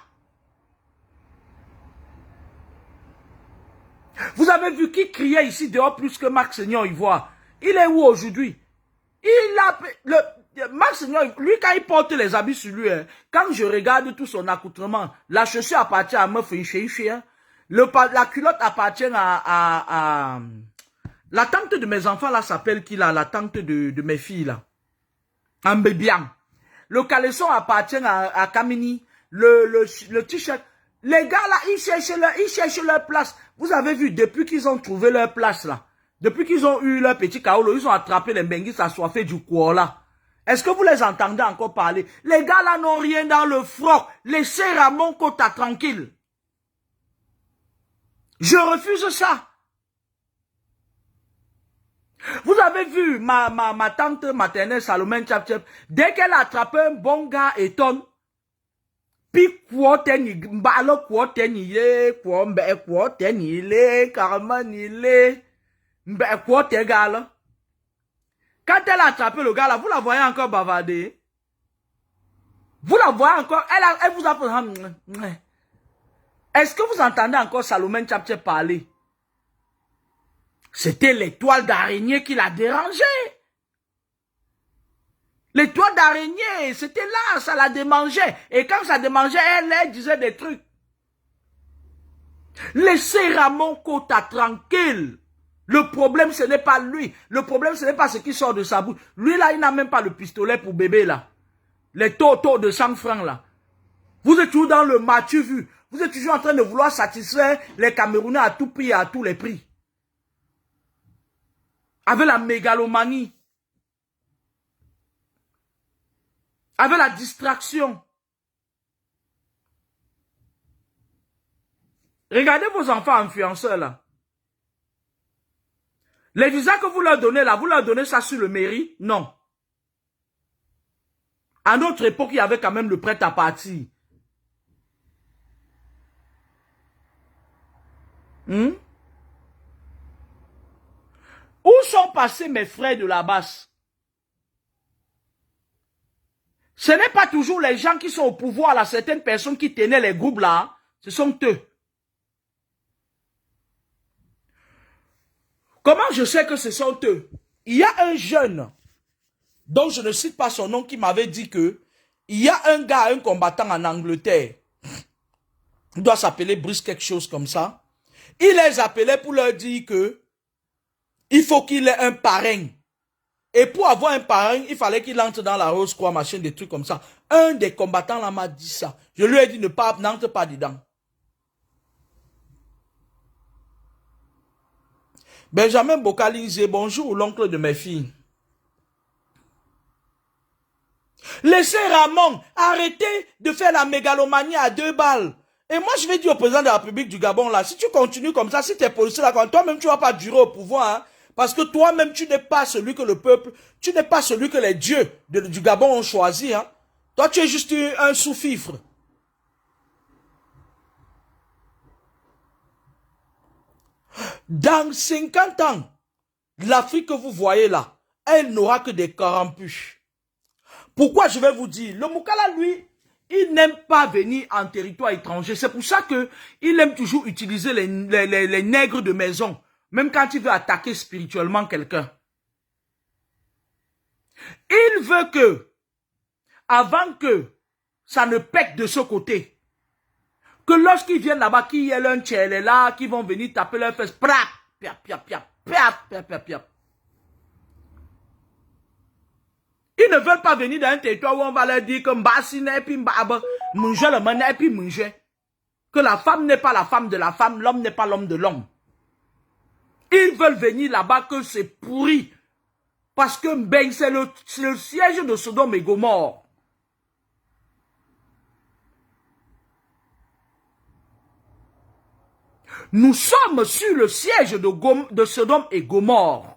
Vous avez vu qui criait ici dehors plus que Marc Seigneur Ivoire? Il est où aujourd'hui? Marc Seigneur, lui quand il porte les habits sur lui, hein, quand je regarde tout son accoutrement, la chaussure appartient à Meuf Inché, hein, la culotte appartient à la tante de mes enfants là s'appelle qui là? La tante de mes filles là. Ambébian. Le caleçon appartient à Kamini. Le t-shirt. Les gars là, ils cherchent leur place. Vous avez vu, depuis qu'ils ont trouvé leur place là, depuis qu'ils ont eu leur petit kaolo, ils ont attrapé les benguis assoiffés du Kuala. Est-ce que vous les entendez encore parler? Les gars là n'ont rien dans le froc. Laissez Ramon Kota tranquille. Je refuse ça. Vous avez vu ma tante maternelle Salomé Tchap-Tchap, dès qu'elle a attrapé un bon gars étonne, puis quoi teni mbalo quoi teni le quoi mbe quoi teni le carrément ni le mbe quoi te gars là. Quand elle a attrapé le gars là, vous la voyez encore bavarder. Vous la voyez encore, elle vous a fait. Est-ce que vous entendez encore Salomé Tchap-Tchap parler? C'était l'étoile d'araignée qui l'a dérangé. L'étoile d'araignée, c'était là, ça la démangeait. Et quand ça démangeait, elle disait des trucs. Laissez Ramon Kota tranquille. Le problème, ce n'est pas lui. Le problème, ce n'est pas ce qui sort de sa bouche. Lui, là, il n'a même pas le pistolet pour bébé, là. Les taux de 100 francs, là. Vous êtes toujours dans le match vu. Vous êtes toujours en train de vouloir satisfaire les Camerounais à tout prix et à tous les prix. Avec la mégalomanie. Avec la distraction. Regardez vos enfants influenceurs, là. Les visas que vous leur donnez, là, vous leur donnez ça sur le mairie? Non. À notre époque, il y avait quand même le prêt à partir. Où sont passés mes frères de la basse? Ce n'est pas toujours les gens qui sont au pouvoir, là, certaines personnes qui tenaient les groupes là, hein. Ce sont eux. Comment je sais que ce sont eux? Il y a un jeune, dont je ne cite pas son nom, qui m'avait dit que il y a un gars, un combattant en Angleterre. Il doit s'appeler Bruce quelque chose comme ça. Il les appelait pour leur dire que il faut qu'il ait un parrain. Et pour avoir un parrain, il fallait qu'il entre dans la Rose Croix, machin, des trucs comme ça. Un des combattants là m'a dit ça. Je lui ai dit n'entre pas dedans. Benjamin Bocalisé, bonjour l'oncle de mes filles. Laissez Ramon, arrêtez de faire la mégalomanie à 2 balles. Et moi je vais dire au président de la République du Gabon là, si tu continues comme ça, si tu es policier là, toi-même tu ne vas pas durer au pouvoir, hein, parce que toi-même tu n'es pas celui que le peuple, tu n'es pas celui que les dieux du Gabon ont choisi. Hein. Toi tu es juste un sous-fifre. Dans 50 ans, l'Afrique que vous voyez là, elle n'aura que des corrompus. Pourquoi je vais vous dire? Le Moukala, lui, il n'aime pas venir en territoire étranger. C'est pour ça qu'il aime toujours utiliser les nègres de maison, même quand il veut attaquer spirituellement quelqu'un. Il veut que, avant que ça ne pète de ce côté, que lorsqu'ils viennent là-bas, qu'il y ait un tchèle là, qui vont venir taper leur fesse, prap, piap, piap, piap, piap, piap, piap, piap. Ils ne veulent pas venir dans un territoire où on va leur dire que Mbassine et puis Mbaba, manger le mané et puis manger. Que la femme n'est pas la femme de la femme, l'homme n'est pas l'homme de l'homme. Ils veulent venir là-bas que c'est pourri. Parce que ben, c'est le siège de Sodome et Gomorrhe. Nous sommes sur le siège de Sodome et Gomorrhe.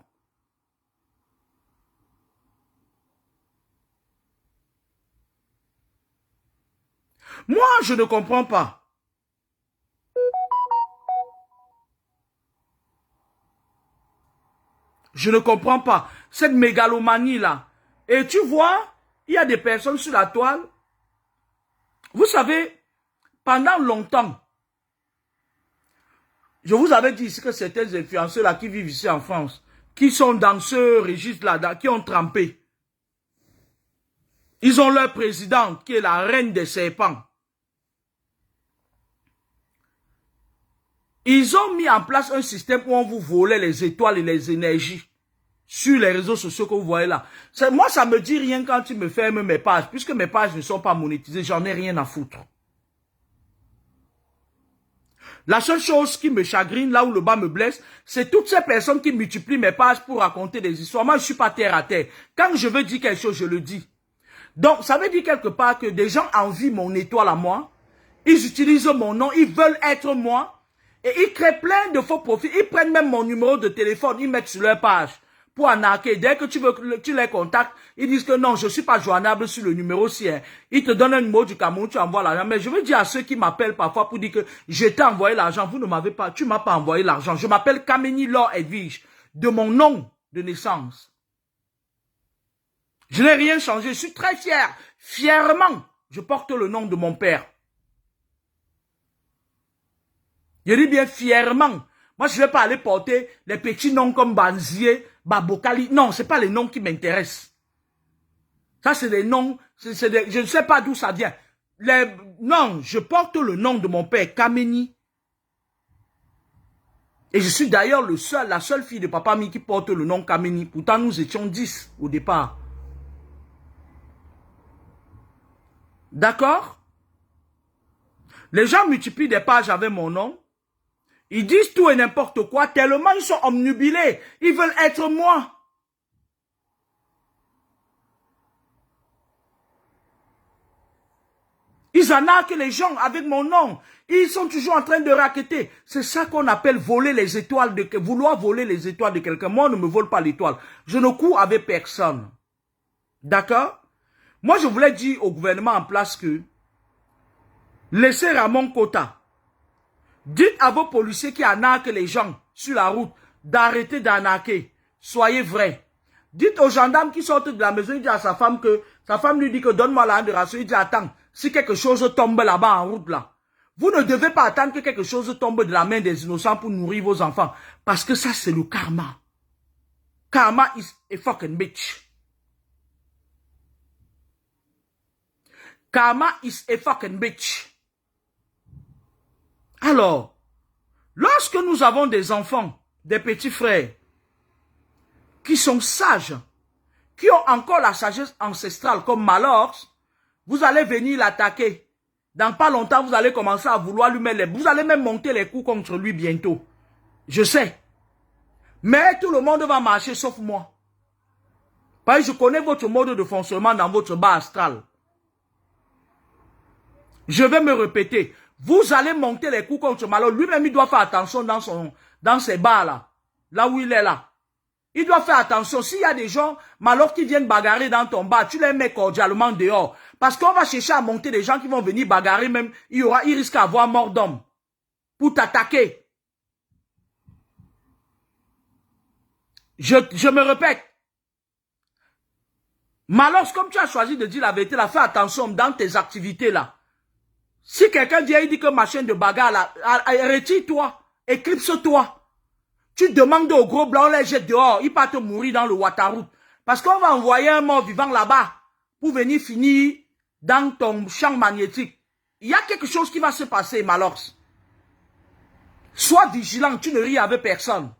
Moi, je ne comprends pas. Je ne comprends pas cette mégalomanie-là. Et tu vois, il y a des personnes sur la toile. Vous savez, pendant longtemps, je vous avais dit ici que certains influenceurs-là qui vivent ici en France, qui sont dans ce registre-là, qui ont trempé, ils ont leur présidente qui est la reine des serpents. Ils ont mis en place un système où on vous volait les étoiles et les énergies sur les réseaux sociaux que vous voyez là. Moi, ça me dit rien quand tu me fermes mes pages. Puisque mes pages ne sont pas monétisées, j'en ai rien à foutre. La seule chose qui me chagrine, là où le bas me blesse, c'est toutes ces personnes qui multiplient mes pages pour raconter des histoires. Moi, je ne suis pas terre à terre. Quand je veux dire quelque chose, je le dis. Donc, ça veut dire quelque part que des gens envient mon étoile à moi. Ils utilisent mon nom, ils veulent être moi. Et ils créent plein de faux profils. Ils prennent même mon numéro de téléphone, ils mettent sur leur page. pour arnaquer. Dès que tu les contactes, ils disent que non, je ne suis pas joignable sur le numéro-ci. Hein. Ils te donnent un numéro du Cameroun, tu envoies l'argent. Mais je veux dire à ceux qui m'appellent parfois pour dire que je t'ai envoyé l'argent, vous ne m'avez pas, tu ne m'as pas envoyé l'argent. Je m'appelle Kameni Laure Edwige, de mon nom de naissance. Je n'ai rien changé, je suis très fier. Fièrement, je porte le nom de mon père. Je dis bien fièrement. Moi, je ne vais pas aller porter les petits noms comme Banzier, Babokali. Non, ce n'est pas les noms qui m'intéressent. Ça, c'est des noms, je ne sais pas d'où ça vient. Non, je porte le nom de mon père, Kameni. Et je suis d'ailleurs la seule fille de Papa Mi qui porte le nom Kameni. Pourtant, nous étions 10 au départ. D'accord? Les gens multiplient des pages avec mon nom. Ils disent tout et n'importe quoi, tellement ils sont omnubilés. Ils veulent être moi. Ils arnaquent les gens avec mon nom. Ils sont toujours en train de racketter. C'est ça qu'on appelle voler les étoiles vouloir voler les étoiles de quelqu'un. Moi, on ne me vole pas l'étoile. Je ne cours avec personne. D'accord? Moi, je voulais dire au gouvernement en place que laissez Ramon Kota. Dites à vos policiers qui arnaquent les gens sur la route d'arrêter d'arnaquer. Soyez vrais. Dites aux gendarmes qui sortent de la maison, il dit à sa femme que, sa femme lui dit que donne-moi la de ration. Il dit attends, si quelque chose tombe là-bas en route là, vous ne devez pas attendre que quelque chose tombe de la main des innocents pour nourrir vos enfants. Parce que ça c'est le karma. Karma is a fucking bitch. Karma is a fucking bitch. Alors, lorsque nous avons des enfants, des petits frères, qui sont sages, qui ont encore la sagesse ancestrale comme Malors, vous allez venir l'attaquer. Dans pas longtemps, vous allez commencer à vouloir lui mettre les... Vous allez même monter les coups contre lui bientôt. Je sais. Mais tout le monde va marcher sauf moi. Parce que je connais votre mode de fonctionnement dans votre bas astral. Je vais me répéter. Vous allez monter les coups contre Malor. Lui-même, il doit faire attention dans ses bars là. Là où il est là. Il doit faire attention. S'il y a des gens, Malor, qui viennent bagarrer dans ton bar, tu les mets cordialement dehors. Parce qu'on va chercher à monter des gens qui vont venir bagarrer même. Il risque d'avoir mort d'homme. Pour t'attaquer. Je me répète. Malor, comme tu as choisi de dire la vérité, là, fais attention dans tes activités là. Si quelqu'un vient, il dit que ma chaîne de bagarre, là, retire-toi, éclipse-toi. Tu demandes au gros blanc, on les jette dehors, il part te mourir dans le Wataroute. Parce qu'on va envoyer un mort vivant là-bas pour venir finir dans ton champ magnétique. Il y a quelque chose qui va se passer, Malors. Sois vigilant, tu ne ris avec personne.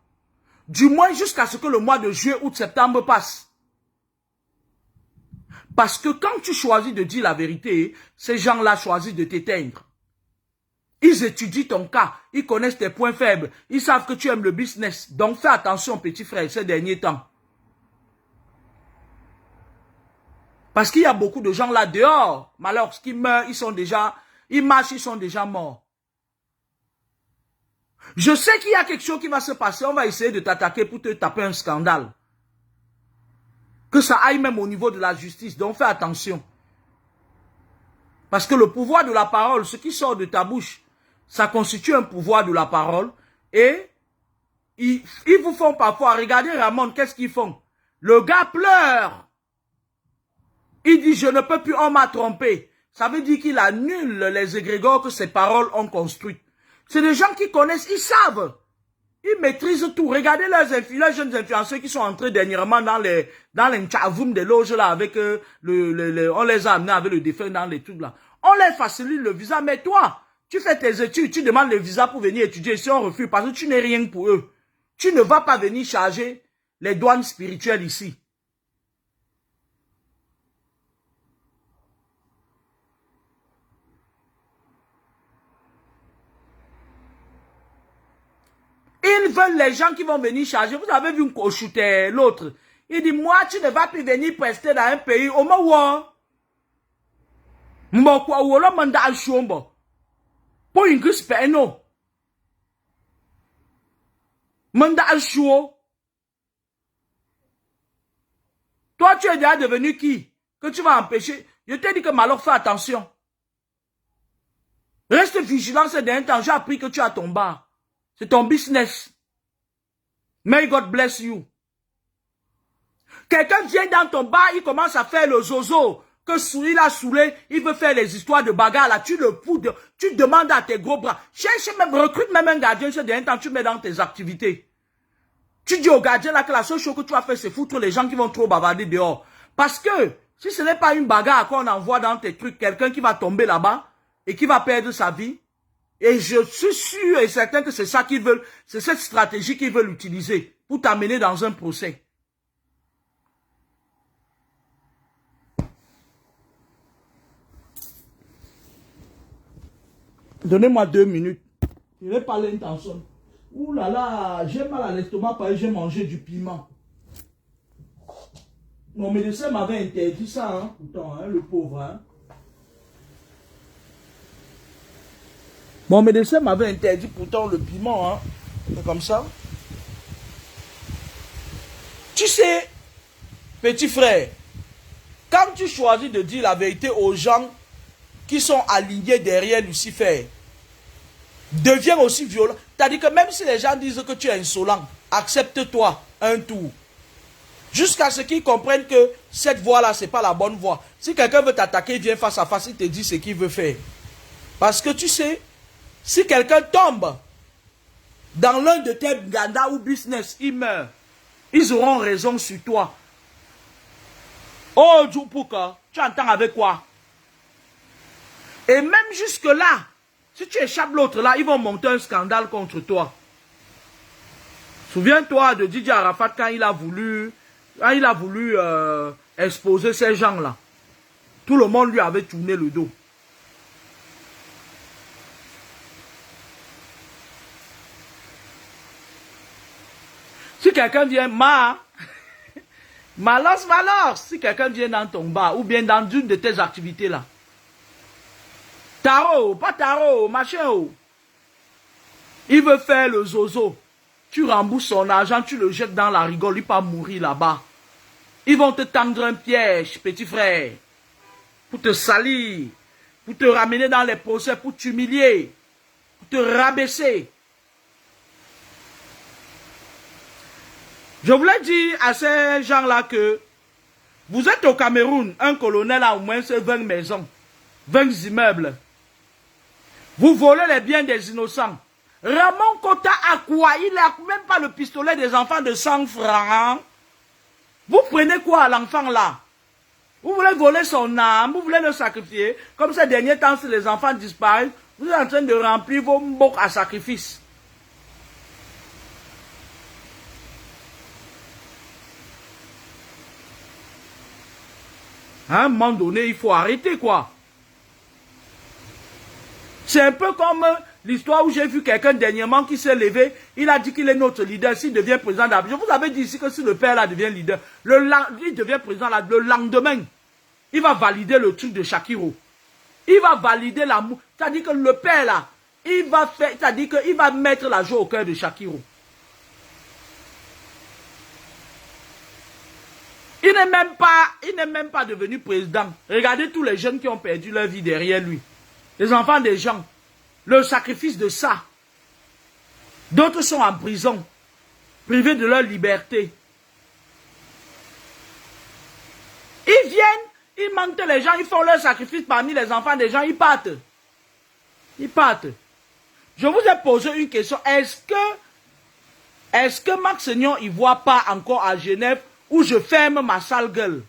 Du moins jusqu'à ce que le mois de juillet, août, septembre passe. Parce que quand tu choisis de dire la vérité, ces gens-là choisissent de t'éteindre. Ils étudient ton cas, ils connaissent tes points faibles, ils savent que tu aimes le business. Donc fais attention, petit frère, ces derniers temps. Parce qu'il y a beaucoup de gens là dehors, malheureusement, qui meurent, ils marchent, ils sont déjà morts. Je sais qu'il y a quelque chose qui va se passer, on va essayer de t'attaquer pour te taper un scandale. Que ça aille même au niveau de la justice. Donc fais attention. Parce que le pouvoir de la parole, ce qui sort de ta bouche, ça constitue un pouvoir de la parole. Et ils vous font parfois, regardez Ramon, qu'est-ce qu'ils font? Le gars pleure. Il dit, je ne peux plus, on m'a trompé. Ça veut dire qu'il annule les égrégores que ses paroles ont construites. C'est des gens qui connaissent, ils savent. Ils maîtrisent tout. Regardez les jeunes influenceurs qui sont entrés dernièrement dans les tchavoum des loges là avec on les a amenés avec le défunt dans les trucs là. On les facilite le visa. Mais toi, tu fais tes études, tu demandes le visa pour venir étudier. Si on refuse, parce que tu n'es rien pour eux. Tu ne vas pas venir charger les douanes spirituelles ici. Ils veulent les gens qui vont venir charger. Vous avez vu l'autre. Il dit, moi, tu ne vas plus venir prester dans un pays. Au moins, Mbokwa wolo manda ashombo. Po ingris peno. Manda asho. Toi, tu es déjà devenu qui? Que tu vas empêcher. Je t'ai dit que Malok, fais attention. Reste vigilant ces derniers temps. J'ai appris que tu as ton bar. C'est ton business. May God bless you. Quelqu'un vient dans ton bar, il commence à faire le zozo. Que il a saoulé, il veut faire les histoires de bagarre là. Tu le poudres, tu demandes à tes gros bras. Cherche même, recrute même un gardien ces derniers temps, tu mets dans tes activités. Tu dis au gardien là que la seule chose que tu vas faire, c'est foutre les gens qui vont trop bavarder dehors. Parce que si ce n'est pas une bagarre qu'on envoie dans tes trucs, quelqu'un qui va tomber là-bas et qui va perdre sa vie, et je suis sûr et certain que c'est ça qu'ils veulent, c'est cette stratégie qu'ils veulent utiliser pour t'amener dans un procès. Donnez-moi 2 minutes. Je vais parler intention. Ouh là là, j'ai mal à l'estomac parce que j'ai mangé du piment. Mon médecin m'avait interdit ça, hein, pourtant, hein, le pauvre. Hein. Mon médecin m'avait interdit pourtant le piment. Hein. C'est comme ça. Tu sais, petit frère, quand tu choisis de dire la vérité aux gens qui sont alignés derrière Lucifer, deviens aussi violent. C'est-à-dire que même si les gens disent que tu es insolent, accepte-toi un tour. Jusqu'à ce qu'ils comprennent que cette voie-là, ce n'est pas la bonne voie. Si quelqu'un veut t'attaquer, il vient face à face, il te dit ce qu'il veut faire. Parce que tu sais, si quelqu'un tombe dans l'un de tes ganda ou business, il meurt. Ils auront raison sur toi. Oh, Djoupouka, tu entends avec quoi? Et même jusque-là, si tu échappes l'autre là, ils vont monter un scandale contre toi. Souviens-toi de Didier Arafat quand il a voulu exposer ces gens-là. Tout le monde lui avait tourné le dos. Si quelqu'un vient, malos, si quelqu'un vient dans ton bar ou bien dans une de tes activités là, taro, pas taro, machin, il veut faire le zozo, tu rembourses son argent, tu le jettes dans la rigole, il va mourir là-bas. Ils vont te tendre un piège, petit frère, pour te salir, pour te ramener dans les procès, pour t'humilier, pour te rabaisser. Je voulais dire à ces gens-là que vous êtes au Cameroun, un colonel a au moins 20 maisons, 20 immeubles. Vous volez les biens des innocents. Ramon Kota a quoi? Il n'a même pas le pistolet des enfants de 100 francs. Vous prenez quoi à l'enfant là? Vous voulez voler son âme, vous voulez le sacrifier. Comme ces derniers temps, si les enfants disparaissent, vous êtes en train de remplir vos mboks à sacrifice. À un moment donné, il faut arrêter quoi. C'est un peu comme l'histoire où j'ai vu quelqu'un dernièrement qui s'est levé, il a dit qu'il est notre leader, s'il devient président d'Afrique. Je vous avais dit ici que si le père là devient leader, il devient président là, le lendemain, il va valider le truc de Shakiro. Il va valider l'amour. C'est-à-dire que le père là, il va faire, c'est-à-dire qu'il va mettre la joie au cœur de Shakiro. Il n'est même pas devenu président. Regardez tous les jeunes qui ont perdu leur vie derrière lui. Les enfants des gens. Le sacrifice de ça. D'autres sont en prison. Privés de leur liberté. Ils viennent, ils mentent les gens, ils font leur sacrifice parmi les enfants des gens, ils partent. Ils partent. Je vous ai posé une question. Est-ce que Max Seignon ne voit pas encore à Genève où je ferme ma sale gueule?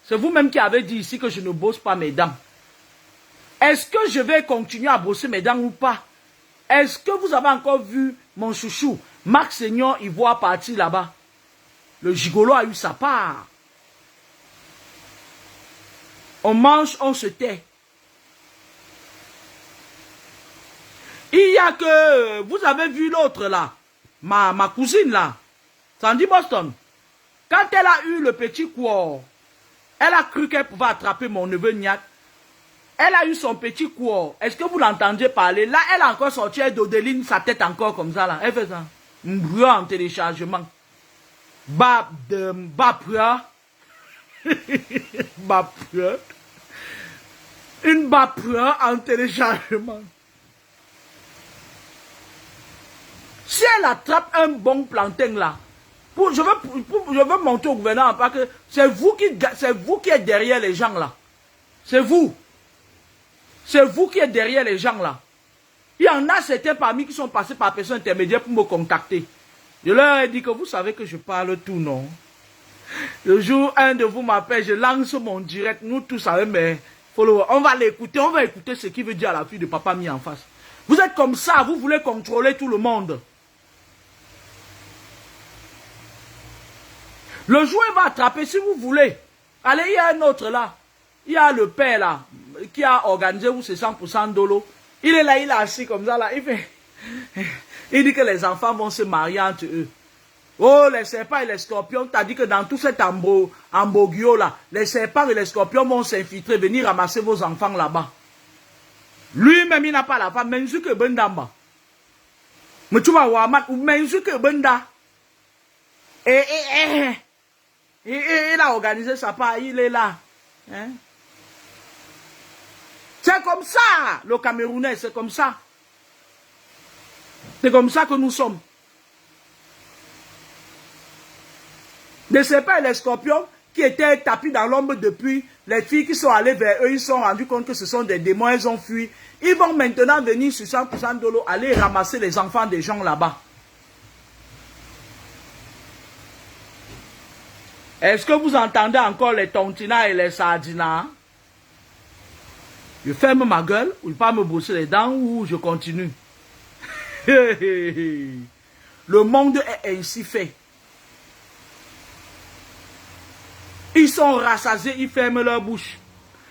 C'est vous-même qui avez dit ici que je ne bosse pas mes dents. Est-ce que je vais continuer à brosser mes dents ou pas? Est-ce que vous avez encore vu mon chouchou, Max Seignon, il voit partir là-bas? Le gigolo a eu sa part. On mange, on se tait. Il y a que, vous avez vu l'autre là, ma cousine là, Sandy Boston. Quand elle a eu le petit cours, elle a cru qu'elle pouvait attraper mon neveu Niak. Elle a eu son petit cours. Est-ce que vous l'entendez parler? Là, elle a encore sorti d'Odeline, sa tête encore comme ça là. Elle fait ça. Un bruit en téléchargement. Bapra. Vapeur. Une vapeur en téléchargement. Si elle attrape un bon plantain là, je veux montrer au gouvernement parce que c'est vous qui êtes derrière les gens là. C'est vous. C'est vous qui êtes derrière les gens là. Il y en a certains parmi qui sont passés par personne intermédiaire pour me contacter. Je leur ai dit que vous savez que je parle tout, non? Le jour un de vous m'appelle, je lance mon direct. Nous tous avec mes followers. On va l'écouter, on va écouter ce qu'il veut dire à la fille de papa mis en face. Vous êtes comme ça, vous voulez contrôler tout le monde. Le joueur va attraper si vous voulez. Allez, il y a un autre là. Il y a le père là, qui a organisé où c'est 100% d'olo. Il est là, il est assis comme ça là. Il dit que les enfants vont se marier entre eux. Oh, les serpents et les scorpions, t'as dit que dans tout cet ambroglio là, les serpents et les scorpions vont s'infiltrer, venir ramasser vos enfants là-bas. Lui-même, il n'a pas la femme, mais il que Bendamba. Mais tu vas voir, mais il que Benda. Il a organisé sa part, il est là. Hein? C'est comme ça, le Camerounais, c'est comme ça. C'est comme ça que nous sommes. Les serpents et les scorpions qui étaient tapis dans l'ombre depuis, les filles qui sont allées vers eux, ils se sont rendus compte que ce sont des démons, elles ont fui. Ils vont maintenant venir sur 100% de l'eau, aller ramasser les enfants des gens là-bas. Est-ce que vous entendez encore les tontinas et les sardinas? Je ferme ma gueule, ou pas me brosser les dents, ou je continue. Le monde est ainsi fait. Ils sont rassasiés, ils ferment leur bouche.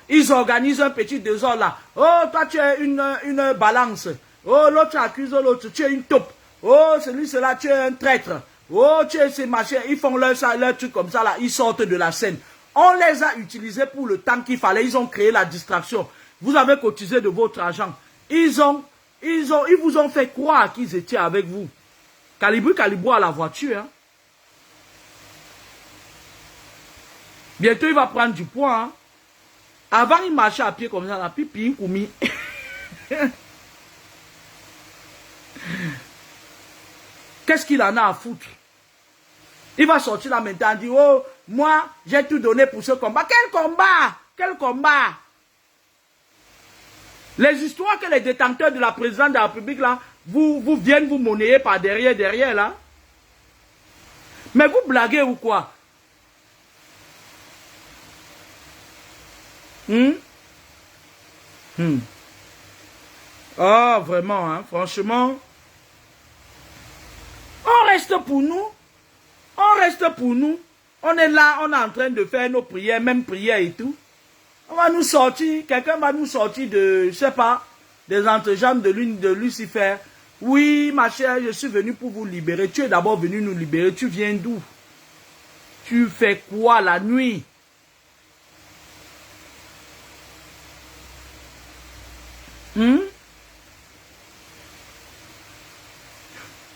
Ils organisent un petit désordre là. Oh, toi tu es une balance. Oh, l'autre accuse l'autre, tu es une taupe. Oh, celui-là, tu es un traître. Oh, tu es ces machins. Ils font leur truc comme ça là. Ils sortent de la scène. On les a utilisés pour le temps qu'il fallait. Ils ont créé la distraction. Vous avez cotisé de votre argent. Ils vous ont fait croire qu'ils étaient avec vous. Calibro à la voiture. Hein. Bientôt, il va prendre du poids. Hein. Avant, il marchait à pied comme ça. Là, pipi, koumi. Qu'est-ce qu'il en a à foutre? Il va sortir là maintenant et dire, oh, moi, j'ai tout donné pour ce combat. Quel combat? Quel combat? Les histoires que les détenteurs de la présidente de la République, là, vous viennent vous monnayer par derrière, là. Mais vous blaguez ou quoi? Ah, vraiment, hein, franchement. On reste pour nous. On reste pour nous. On est là, on est en train de faire nos prières, même prières et tout. On va nous sortir, quelqu'un va nous sortir de, je sais pas, des entrejambes de Lucifer. Oui, ma chère, je suis venu pour vous libérer. Tu es d'abord venu nous libérer. Tu viens d'où? Tu fais quoi la nuit?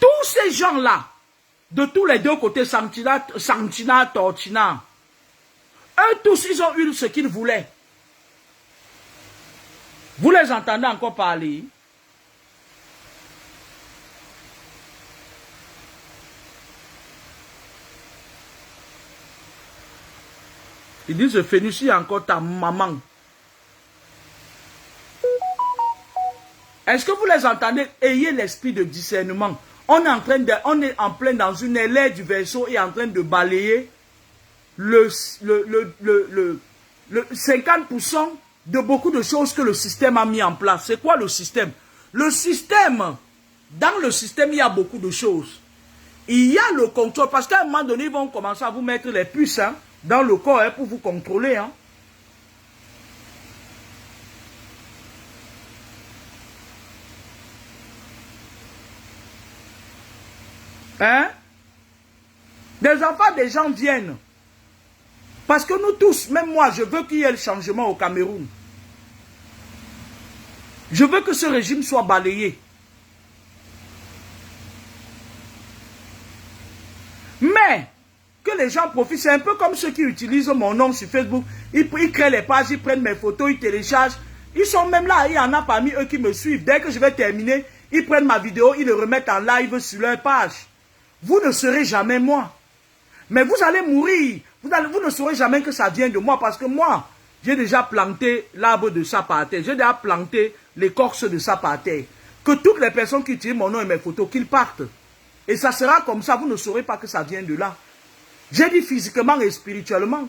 Tous ces gens-là, de tous les deux côtés, Santina, Tortina, eux tous, ils ont eu ce qu'ils voulaient. Vous les entendez encore parler? Ils disent, je félicie encore ta maman. Est-ce que vous les entendez? Ayez l'esprit de discernement. On est en plein dans une aile du vaisseau et en train de balayer le 50% de beaucoup de choses que le système a mis en place. C'est quoi le système? Le système, dans le système, il y a beaucoup de choses. Il y a le contrôle, parce qu'à un moment donné, ils vont commencer à vous mettre les puces dans le corps pour vous contrôler. Des enfants, des gens viennent. Parce que nous tous, même moi, je veux qu'il y ait le changement au Cameroun. Je veux que ce régime soit balayé. Mais, que les gens profitent, c'est un peu comme ceux qui utilisent mon nom sur Facebook. Ils créent les pages, ils prennent mes photos, ils téléchargent. Ils sont même là, il y en a parmi eux qui me suivent. Dès que je vais terminer, ils prennent ma vidéo, ils le remettent en live sur leur page. Vous ne serez jamais moi. Mais vous allez mourir. Vous ne saurez jamais que ça vient de moi parce que moi, j'ai déjà planté l'arbre de sap à terre. J'ai déjà planté l'écorce de sap à terre. Que toutes les personnes qui utilisent mon nom et mes photos, qu'ils partent. Et ça sera comme ça, vous ne saurez pas que ça vient de là. J'ai dit physiquement et spirituellement.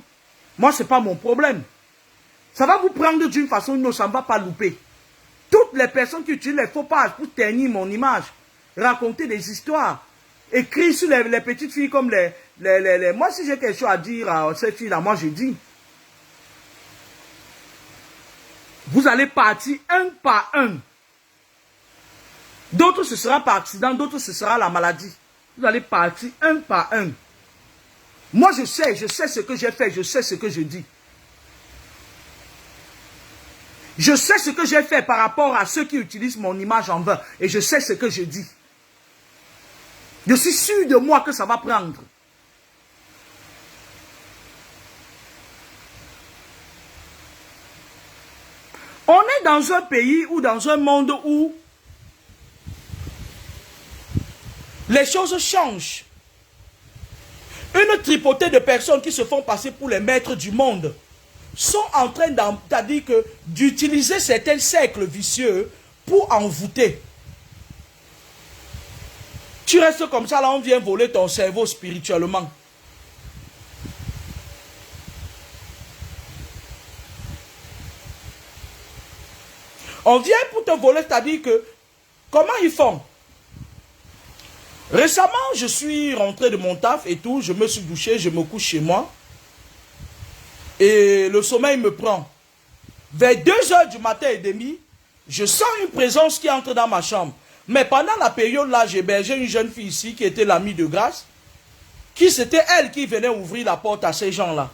Moi, ce n'est pas mon problème. Ça va vous prendre d'une façon ou d'une autre, ça ne va pas louper. Toutes les personnes qui utilisent les faux pages pour ternir mon image, raconter des histoires, écrire sur les petites filles comme les... Moi, si j'ai quelque chose à dire à ces filles-là, moi, je dis. Vous allez partir un par un. D'autres, ce sera par accident, d'autres, ce sera la maladie. Vous allez partir un par un. Moi, je sais ce que j'ai fait, je sais ce que je dis. Je sais ce que j'ai fait par rapport à ceux qui utilisent mon image en vain. Et je sais ce que je dis. Je suis sûr de moi que ça va prendre. On est dans un pays ou dans un monde où les choses changent. Une tripotée de personnes qui se font passer pour les maîtres du monde sont en train d'utiliser certains cercles vicieux pour envoûter. Tu restes comme ça, là, on vient voler ton cerveau spirituellement. On vient pour te voler, c'est-à-dire que, comment ils font? Récemment, je suis rentré de mon taf et tout, je me suis douché, je me couche chez moi. Et le sommeil me prend. Vers 2 h du matin et demi, je sens une présence qui entre dans ma chambre. Mais pendant la période là, j'hébergeais une jeune fille ici qui était l'amie de Grâce. C'était elle qui venait ouvrir la porte à ces gens-là.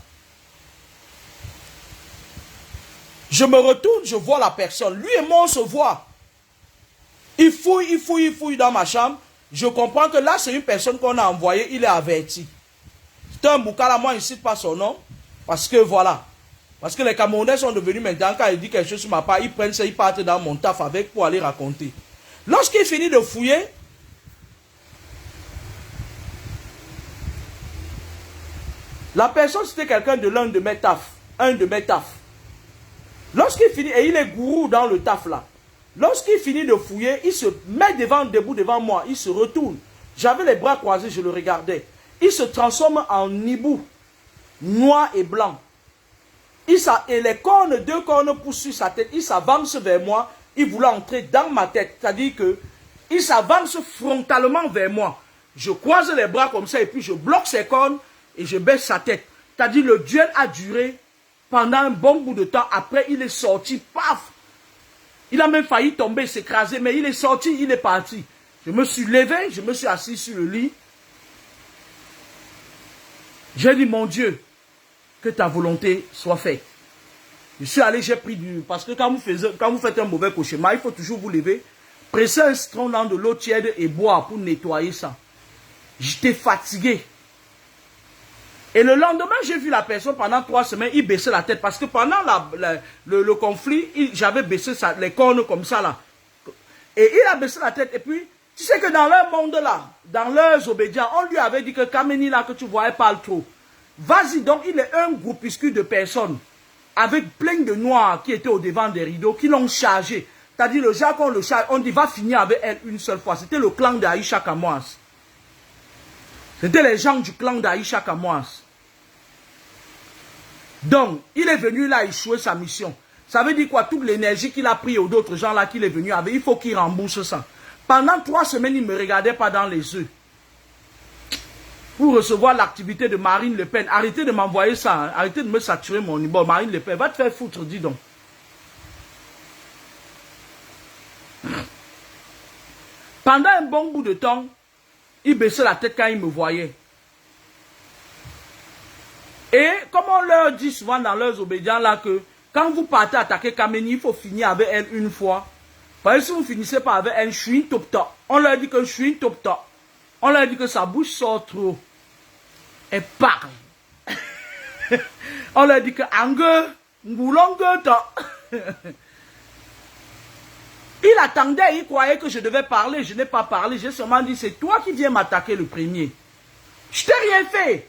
Je me retourne, je vois la personne. Lui et moi, on se voit. Il fouille dans ma chambre. Je comprends que là, c'est une personne qu'on a envoyée, il est averti. C'est un Boukala, moi, je ne cite pas son nom. Parce que voilà. Parce que les Camerounais sont devenus maintenant, quand il dit quelque chose sur ma part, ils prennent ça, ils partent dans mon taf avec pour aller raconter. Lorsqu'il finit de fouiller, la personne, c'était quelqu'un de l'un de mes tafs. Un de mes tafs. Lorsqu'il finit, et il est gourou dans le taf là. Lorsqu'il finit de fouiller, il se met debout devant moi, il se retourne. J'avais les bras croisés, je le regardais. Il se transforme en hibou, noir et blanc. Et les cornes, 2 cornes poussent sur sa tête, il s'avance vers moi, il voulait entrer dans ma tête. C'est-à-dire que il s'avance frontalement vers moi. Je croise les bras comme ça et puis je bloque ses cornes et je baisse sa tête. C'est-à-dire le duel a duré pendant un bon bout de temps. Après, il est sorti, paf! Il a même failli tomber, s'écraser, mais il est sorti, il est parti. Je me suis levé, je me suis assis sur le lit. J'ai dit, mon Dieu, que ta volonté soit faite. Je suis allé, j'ai pris du... Parce que quand vous faites un mauvais cauchemar, il faut toujours vous lever, presser un citron dans de l'eau tiède et boire pour nettoyer ça. J'étais fatigué. Et le lendemain, j'ai vu la personne pendant 3 semaines, il baissait la tête. Parce que pendant le conflit, j'avais baissé les cornes comme ça là. Et il a baissé la tête. Et puis, tu sais que dans leur monde là, dans leurs obédients, on lui avait dit que Kameni là que tu voyais parle trop. Vas-y, donc il est un groupuscule de personnes avec plein de noirs qui étaient au devant des rideaux, qui l'ont chargé. C'est-à-dire le genre qu'on le charge, on dit va finir avec elle une seule fois. C'était le clan d'Aïcha Kamouas. C'était les gens du clan d'Aïcha Kamouas. Donc, il est venu là échouer sa mission. Ça veut dire quoi? Toute l'énergie qu'il a pris aux d'autres gens là qu'il est venu avec, il faut qu'il rembourse ça. Pendant 3 semaines, il ne me regardait pas dans les yeux. Pour recevoir l'activité de Marine Le Pen. Arrêtez de m'envoyer ça. Hein. Arrêtez de me saturer mon niveau. Marine Le Pen, va te faire foutre, dis donc. Pendant un bon bout de temps, il baissait la tête quand il me voyait. Et comme on leur dit souvent dans leurs obédients là que quand vous partez attaquer Kameni, il faut finir avec elle une fois. Parce que si vous finissez pas avec elle, je suis top top. On leur dit que je suis top top. On leur dit que sa bouche sort trop. Elle parle. On leur dit que il attendait, il croyait que je devais parler. Je n'ai pas parlé. J'ai seulement dit, c'est toi qui viens m'attaquer le premier. Je t'ai rien fait.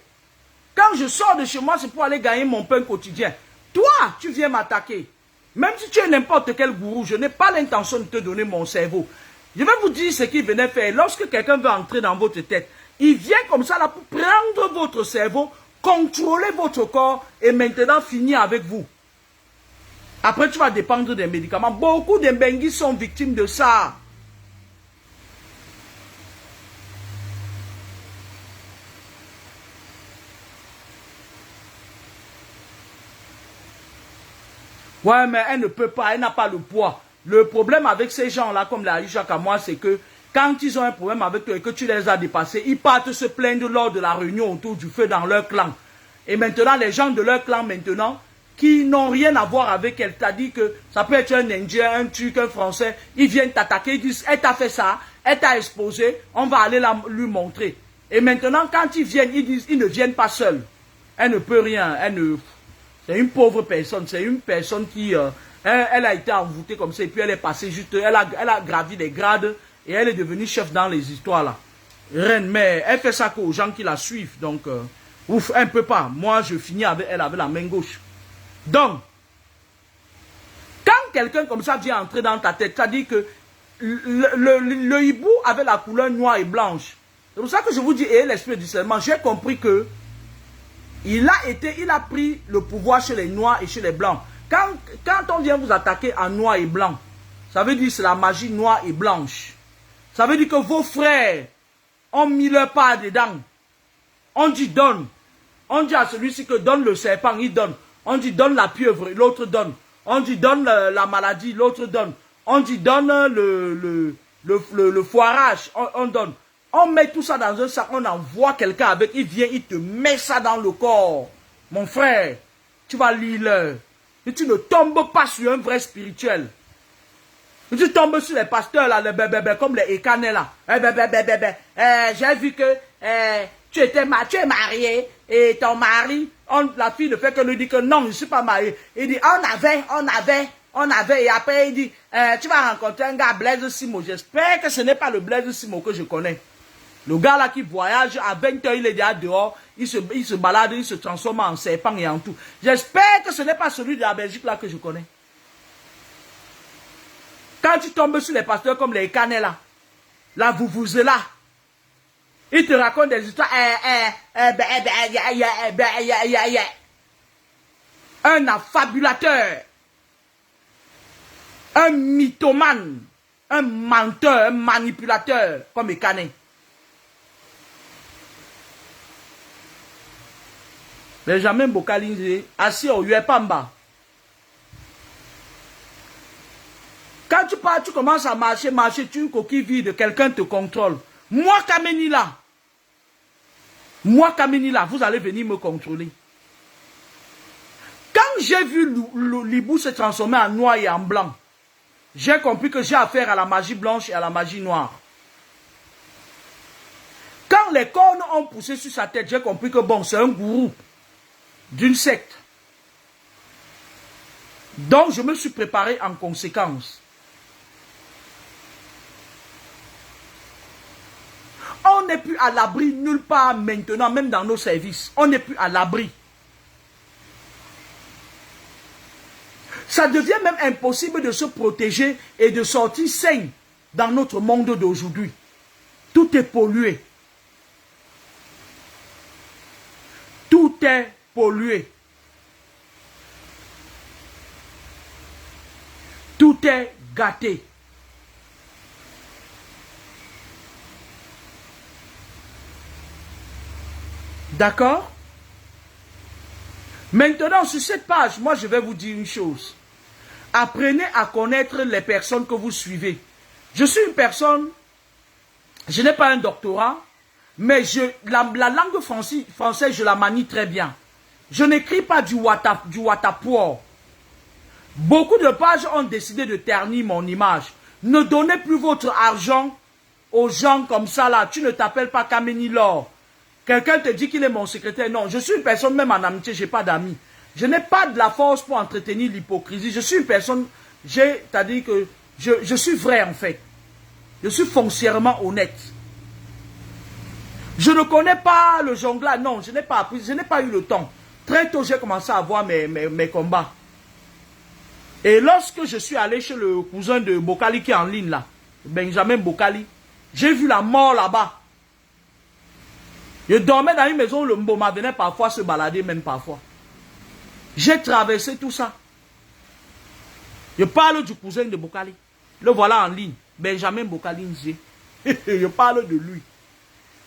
Quand je sors de chez moi, c'est pour aller gagner mon pain quotidien. Toi, tu viens m'attaquer. Même si tu es n'importe quel gourou, je n'ai pas l'intention de te donner mon cerveau. Je vais vous dire ce qu'il venait faire. Lorsque quelqu'un veut entrer dans votre tête, il vient comme ça là pour prendre votre cerveau, contrôler votre corps et maintenant finir avec vous. Après, tu vas dépendre des médicaments. Beaucoup de Mbenguis sont victimes de ça. Ouais, mais elle ne peut pas, elle n'a pas le poids. Le problème avec ces gens-là, comme l'a dit Jacques à moi, c'est que quand ils ont un problème avec toi et que tu les as dépassés, ils partent se plaindre lors de la réunion autour du feu dans leur clan. Et maintenant, les gens de leur clan, maintenant, qui n'ont rien à voir avec elle, t'as dit que ça peut être un Indien, un Turc, un Français, ils viennent t'attaquer, ils disent, elle t'a fait ça, elle t'a exposé, on va aller lui montrer. Et maintenant, quand ils viennent, ils disent, ils ne viennent pas seuls. Elle ne peut rien, c'est une pauvre personne, c'est une personne qui, elle a été envoûtée comme ça, et puis elle est passée juste, elle a gravi les grades, et elle est devenue chef dans les histoires là. Reine, mais elle fait ça qu'aux gens qui la suivent, donc, ouf, elle ne peut pas. Moi, je finis avec elle avec la main gauche. Donc, quand quelqu'un comme ça vient entrer dans ta tête, ça dit que le hibou avait la couleur noire et blanche. C'est pour ça que je vous dis, et l'esprit du discernement, j'ai compris que il a pris le pouvoir chez les noirs et chez les blancs. Quand on vient vous attaquer en noir et blanc, ça veut dire que c'est la magie noire et blanche. Ça veut dire que vos frères ont mis leur part dedans. On dit donne. On dit à celui-ci que donne le serpent, il donne. On dit donne la pieuvre, l'autre donne. On dit donne la maladie, l'autre donne. On dit donne le foirage, on donne. On met tout ça dans un sac, on envoie quelqu'un avec, il vient, il te met ça dans le corps. Mon frère, tu vas lire. Et tu ne tombes pas sur un vrai spirituel. Et tu tombes sur les pasteurs là, les bébés, comme les écanets là. J'ai vu que tu es marié et ton mari, la fille ne fait que lui dire que non, je ne suis pas marié. Il dit, on avait, et après il dit, tu vas rencontrer un gars, Blaise Simo. J'espère que ce n'est pas le Blaise Simo que je connais. Le gars là qui voyage, à 20 h, il est déjà dehors, il se balade, il se transforme en serpent et en tout. J'espère que ce n'est pas celui de la Belgique là que je connais. Quand tu tombes sur les pasteurs comme les canets là, la là, ils te racontent des histoires. Un affabulateur, un mythomane, un menteur, un manipulateur comme les canets. Benjamin Bokalinze, assis au Yuepamba. Quand tu pars, tu commences à marcher, tu es une coquille vide, quelqu'un te contrôle. Moi, Kamenila, vous allez venir me contrôler. Quand j'ai vu l'hibou se transformer en noir et en blanc, j'ai compris que j'ai affaire à la magie blanche et à la magie noire. Quand les cornes ont poussé sur sa tête, j'ai compris que bon, c'est un gourou d'une secte. Donc, je me suis préparé en conséquence. On n'est plus à l'abri nulle part maintenant, même dans nos services. On n'est plus à l'abri. Ça devient même impossible de se protéger et de sortir sain dans notre monde d'aujourd'hui. Tout est pollué. Tout est pollué. Tout est gâté. D'accord? Maintenant, sur cette page, moi, je vais vous dire une chose. Apprenez à connaître les personnes que vous suivez. Je suis une personne, je n'ai pas un doctorat, mais la langue française, je la manie très bien. Je n'écris pas du Watapour. Beaucoup de pages ont décidé de ternir mon image. Ne donnez plus votre argent aux gens comme ça là. Tu ne t'appelles pas Kameni Lor. Quelqu'un te dit qu'il est mon secrétaire. Non, je suis une personne, même en amitié, je n'ai pas d'amis. Je n'ai pas de la force pour entretenir l'hypocrisie. Je suis une personne, c'est-à-dire que je suis vrai en fait. Je suis foncièrement honnête. Je ne connais pas le jonglage, non, je n'ai pas appris, je n'ai pas eu le temps. Très tôt, j'ai commencé à voir mes combats. Et lorsque je suis allé chez le cousin de Bokali qui est en ligne là, Benjamin Bokali, j'ai vu la mort là-bas. Je dormais dans une maison où le Mboma venait parfois se balader, même parfois. J'ai traversé tout ça. Je parle du cousin de Bokali. Le voilà en ligne, Benjamin Bokali Nzé. Je parle de lui.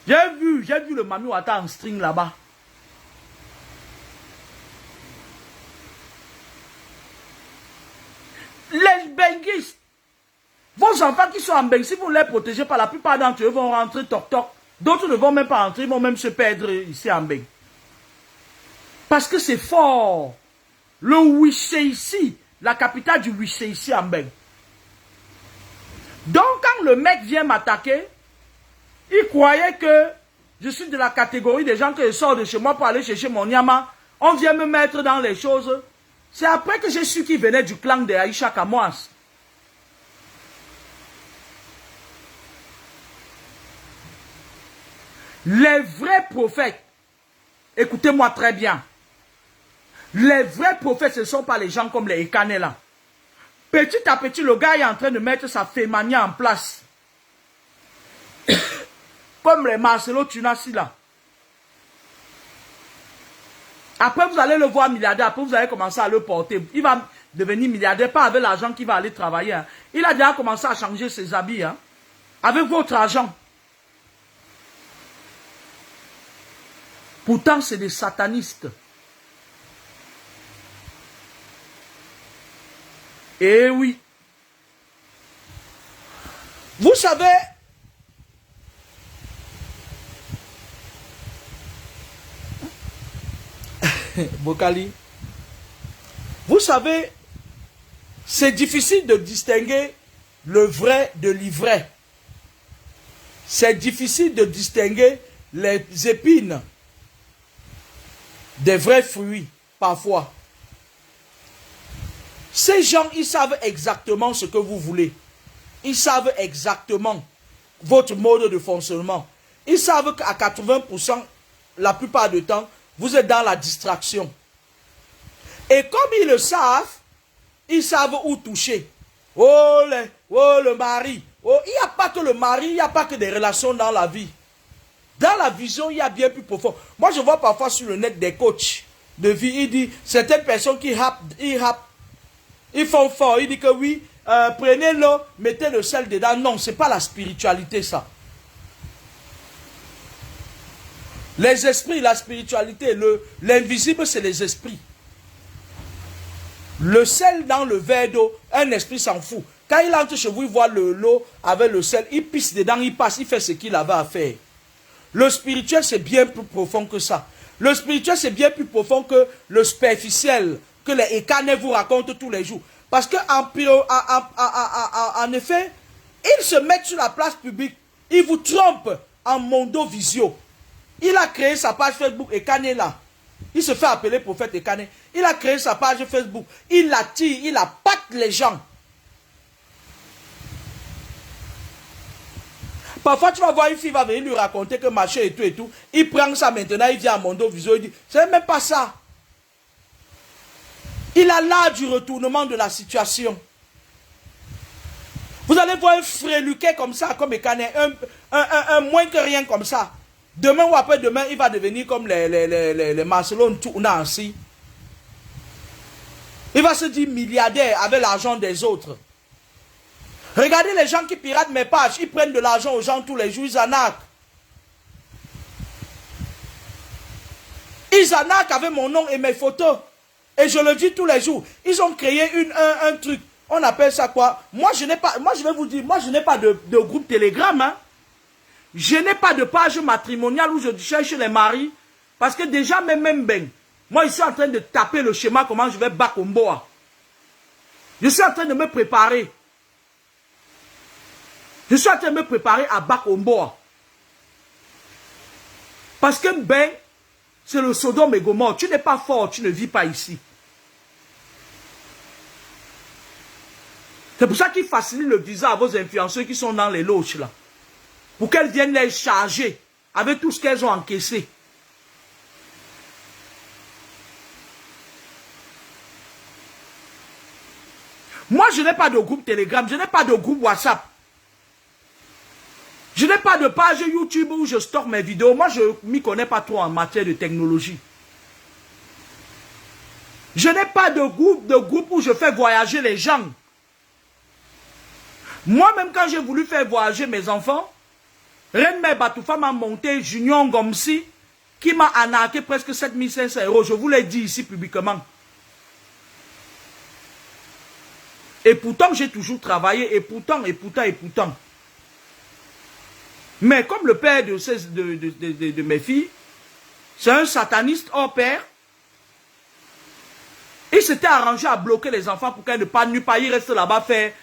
J'ai vu le Manu Ata en string là-bas. Les benguistes, vos enfants qui sont en Bengue, si vous ne les protégez pas, la plupart d'entre eux vont rentrer toc-toc. D'autres ne vont même pas rentrer, ils vont même se perdre ici en Bengue. Parce que c'est fort. Le Wissé ici, la capitale du Wissé ici en Bengue. Donc quand le mec vient m'attaquer, il croyait que je suis de la catégorie des gens qui sortent de chez moi pour aller chercher mon Nyama. On vient me mettre dans les choses. C'est après que j'ai su qu'il venait du clan de Aïcha Kamouas. Les vrais prophètes, écoutez-moi très bien, les vrais prophètes, ce ne sont pas les gens comme les Ekane là. Petit à petit, le gars est en train de mettre sa fémania en place. Comme les Marcelo Tunasi là. Après, vous allez le voir milliardaire. Après, vous allez commencer à le porter. Il va devenir milliardaire, pas avec l'argent qu'il va aller travailler. Hein. Il a déjà commencé à changer ses habits. Hein, avec votre argent. Pourtant, c'est des satanistes. Eh oui. Vous savez... Bokali, vous savez, c'est difficile de distinguer le vrai de l'ivraie. C'est difficile de distinguer les épines des vrais fruits, parfois. Ces gens, ils savent exactement ce que vous voulez. Ils savent exactement votre mode de fonctionnement. Ils savent qu'à 80%, la plupart du temps, vous êtes dans la distraction. Et comme ils le savent, ils savent où toucher. Oh, le mari. Oh, il n'y a pas que le mari, il n'y a pas que des relations dans la vie. Dans la vision, il y a bien plus profond. Moi, je vois parfois sur le net des coachs de vie, il dit, certaines personnes qui ils font fort, il dit que oui, prenez-le, mettez le sel dedans. Non, ce n'est pas la spiritualité, ça. Les esprits, la spiritualité, l'invisible, c'est les esprits. Le sel dans le verre d'eau, un esprit s'en fout. Quand il entre chez vous, il voit l'eau avec le sel, il pisse dedans, il passe, il fait ce qu'il avait à faire. Le spirituel, c'est bien plus profond que ça. Le spirituel, c'est bien plus profond que le superficiel, que les Ekane vous racontent tous les jours. Parce que en effet, ils se mettent sur la place publique, ils vous trompent en mondo visio. Il a créé sa page Facebook Ekane là. Il se fait appeler prophète Ekane. Il a créé sa page Facebook. Il attire, il appâte les gens. Parfois, tu vas voir une fille va venir lui raconter que machin et tout et tout. Il prend ça maintenant, il vient à Mondo Visio, il dit, c'est même pas ça. Il a l'art du retournement de la situation. Vous allez voir un fréluquet comme ça, comme Ekane, un moins que rien comme ça. Demain ou après-demain, il va devenir comme les Marcelo Tunasi. Il va se dire milliardaire avec l'argent des autres. Regardez les gens qui piratent mes pages. Ils prennent de l'argent aux gens tous les jours. Ils arnaquent. Ils arnaquent avec mon nom et mes photos. Et je le dis tous les jours. Ils ont créé un truc. On appelle ça quoi? Moi, je n'ai pas. Moi, je vais vous dire. Moi, je n'ai pas de groupe Telegram. Hein. Je n'ai pas de page matrimoniale où je cherche les maris. Parce que déjà, même ben. Moi, je suis en train de taper le schéma comment je vais battre Omboa. Je suis en train de me préparer. Je suis en train de me préparer à Bakomboa. Parce que ben, c'est le Sodome et Gomorrhe. Tu n'es pas fort, tu ne vis pas ici. C'est pour ça qu'ils facilitent le visa à vos influenceurs qui sont dans les loges là. Pour qu'elles viennent les charger avec tout ce qu'elles ont encaissé. Moi, je n'ai pas de groupe Telegram, je n'ai pas de groupe WhatsApp. Je n'ai pas de page YouTube où je stocke mes vidéos. Moi, je ne m'y connais pas trop en matière de technologie. Je n'ai pas de groupe où je fais voyager les gens. Moi-même, quand j'ai voulu faire voyager mes enfants, Reine Mère Batoufa m'a monté Junior Ngomsi, qui m'a arnaqué presque 7500 €. Je vous l'ai dit ici publiquement. Et pourtant, j'ai toujours travaillé, et pourtant. Mais comme le père de mes filles, c'est un sataniste hors pair, il s'était arrangé à bloquer les enfants pour qu'elles ne pas nulle part. Il reste là-bas faire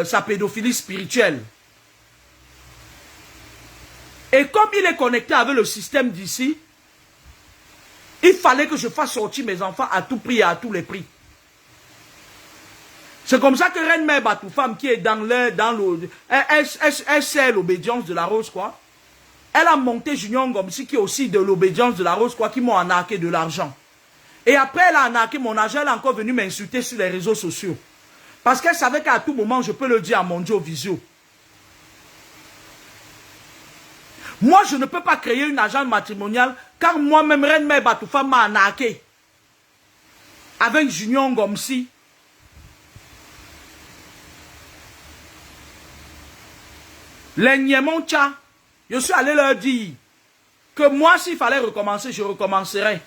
sa pédophilie spirituelle. Et comme il est connecté avec le système d'ici, il fallait que je fasse sortir mes enfants à tout prix et à tous les prix. C'est comme ça que Reine Mère Batoufam, qui est elle sait l'obédience de la Rose, quoi. Elle a monté Junior Ngomsi, qui est aussi de l'obédience de la Rose, quoi, qui m'ont arnaqué de l'argent. Et après, elle a arnaqué mon argent, elle est encore venue m'insulter sur les réseaux sociaux. Parce qu'elle savait qu'à tout moment, je peux le dire à mon Dieu visio. Moi, je ne peux pas créer une agence matrimoniale, car moi-même, Reine Mère Batoufam m'a arnaqué. Avec Junior Ngomsi. Les Niemoncha, je suis allé leur dire que moi, s'il fallait recommencer, je recommencerais.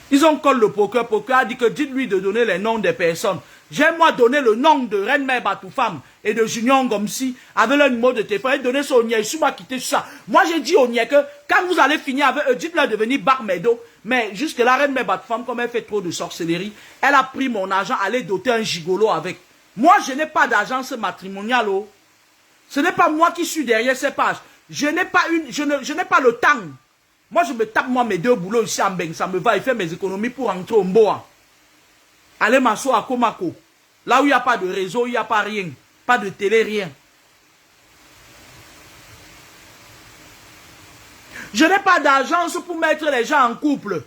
Ils ont collé le poker a dit que dites-lui de donner les noms des personnes. J'ai moi donné le nom de Reine Mère Batoufam et de Junior Ngomsi avec le numéro de téléphone. Ils donné ça au Nier, je suis moi quitté tout ça. Moi j'ai dit au Nier que quand vous allez finir avec eux, dites-leur de venir Barmedo. Mais jusque là, Reine Mère Batoufam, comme elle fait trop de sorcellerie, elle a pris mon argent, aller doter un gigolo avec. Moi je n'ai pas d'agence matrimoniale. Oh. Ce n'est pas moi qui suis derrière ces pages. Je n'ai pas le temps. Moi, je me tape moi mes 2 boulots ici en Beng. Ça me va, il fait mes économies pour rentrer au Mboa. Aller m'asseoir à Komako. Là où il n'y a pas de réseau, il n'y a pas rien. Pas de télé, rien. Je n'ai pas d'agence pour mettre les gens en couple.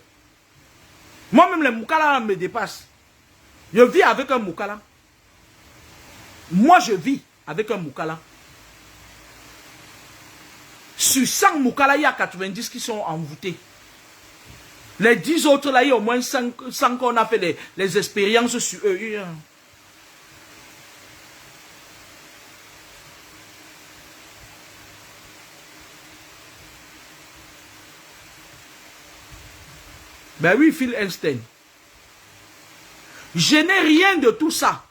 Moi-même, les Moukala me dépassent. Je vis avec un Moukala. Moi, je vis avec un Moukala. Sur 100 Moukala, il y a 90 qui sont envoûtés. Les 10 autres, là, il y a au moins 100 qu'on a fait les expériences sur eux. Ben oui, Phil Einstein. Je n'ai rien de tout ça.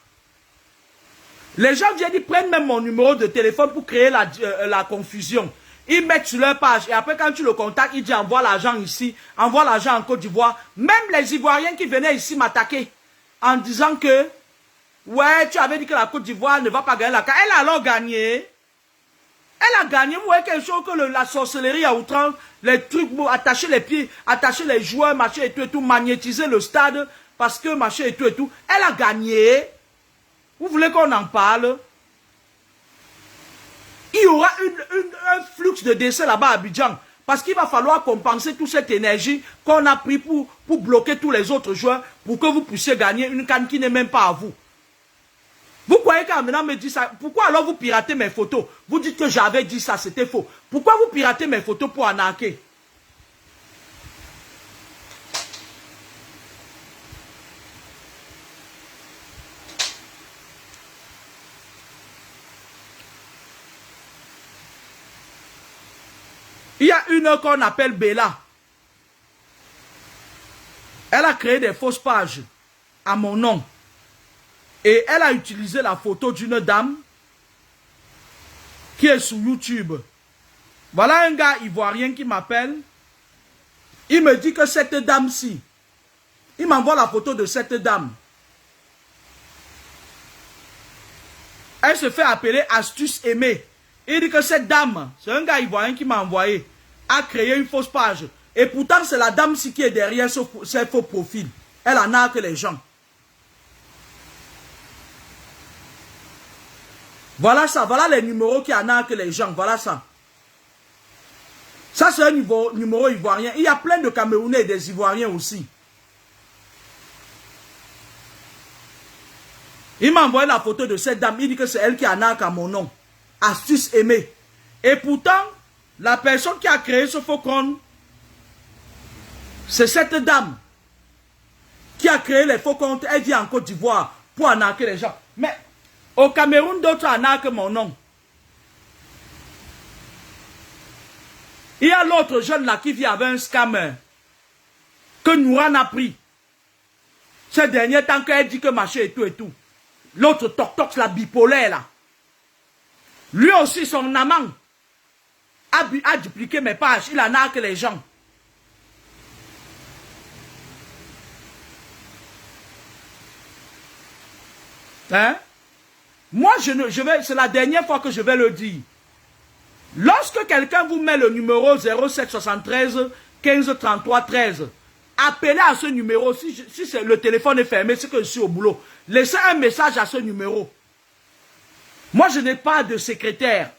Les gens viennent, ils prennent même mon numéro de téléphone pour créer la confusion. Ils mettent sur leur page et après quand tu le contactes, ils disent envoie l'argent ici, envoie l'argent en Côte d'Ivoire. Même les Ivoiriens qui venaient ici m'attaquer en disant que ouais, tu avais dit que la Côte d'Ivoire ne va pas gagner la CAN. Elle a alors gagné. Elle a gagné, vous voyez quelque chose que la sorcellerie à outrance, les trucs, attacher les pieds, attacher les joueurs, machin et tout, magnétiser le stade parce que machin et tout. Elle a gagné. Vous voulez qu'on en parle? Il y aura un flux de décès là-bas à Abidjan. Parce qu'il va falloir compenser toute cette énergie qu'on a pris pour bloquer tous les autres joueurs pour que vous puissiez gagner une canne qui n'est même pas à vous. Vous croyez qu'en maintenant me dit ça? Pourquoi alors vous piratez mes photos? Vous dites que j'avais dit ça, c'était faux. Pourquoi vous piratez mes photos pour arnaquer? Il y a une qu'on appelle Bella. Elle a créé des fausses pages à mon nom. Et elle a utilisé la photo d'une dame qui est sur YouTube. Voilà un gars ivoirien qui m'appelle. Il me dit que cette dame-ci, il m'envoie la photo de cette dame. Elle se fait appeler Astuce Aimée. Il dit que cette dame, c'est un gars ivoirien qui m'a envoyé. a créé une fausse page. Et pourtant, c'est la dame-ci qui est derrière ce faux profil. Elle en a que les gens. Voilà ça, voilà les numéros qui en a que les gens, voilà ça. Ça, c'est un numéro ivoirien. Il y a plein de Camerounais et des Ivoiriens aussi. Il m'a envoyé la photo de cette dame. Il dit que c'est elle qui en a qu'à mon nom. Astuce aimée. Et pourtant, la personne qui a créé ce faux compte, c'est cette dame qui a créé les faux comptes. Elle vit en Côte d'Ivoire pour arnaquer les gens. Mais au Cameroun, d'autres arnaquent mon nom. Il y a l'autre jeune là qui vit avec un scammer que Nouran a pris. Ces derniers temps qu'elle dit que machin et tout et tout. L'autre toc-toc, la bipolaire là. Lui aussi, son amant a dupliqué mes pages. Il en a que les gens. Hein? Moi, c'est la dernière fois que je vais le dire. Lorsque quelqu'un vous met le numéro 0773 15 33 13, appelez à ce numéro. Si le téléphone est fermé, c'est que je suis au boulot. Laissez un message à ce numéro. Moi, je n'ai pas de secrétaire.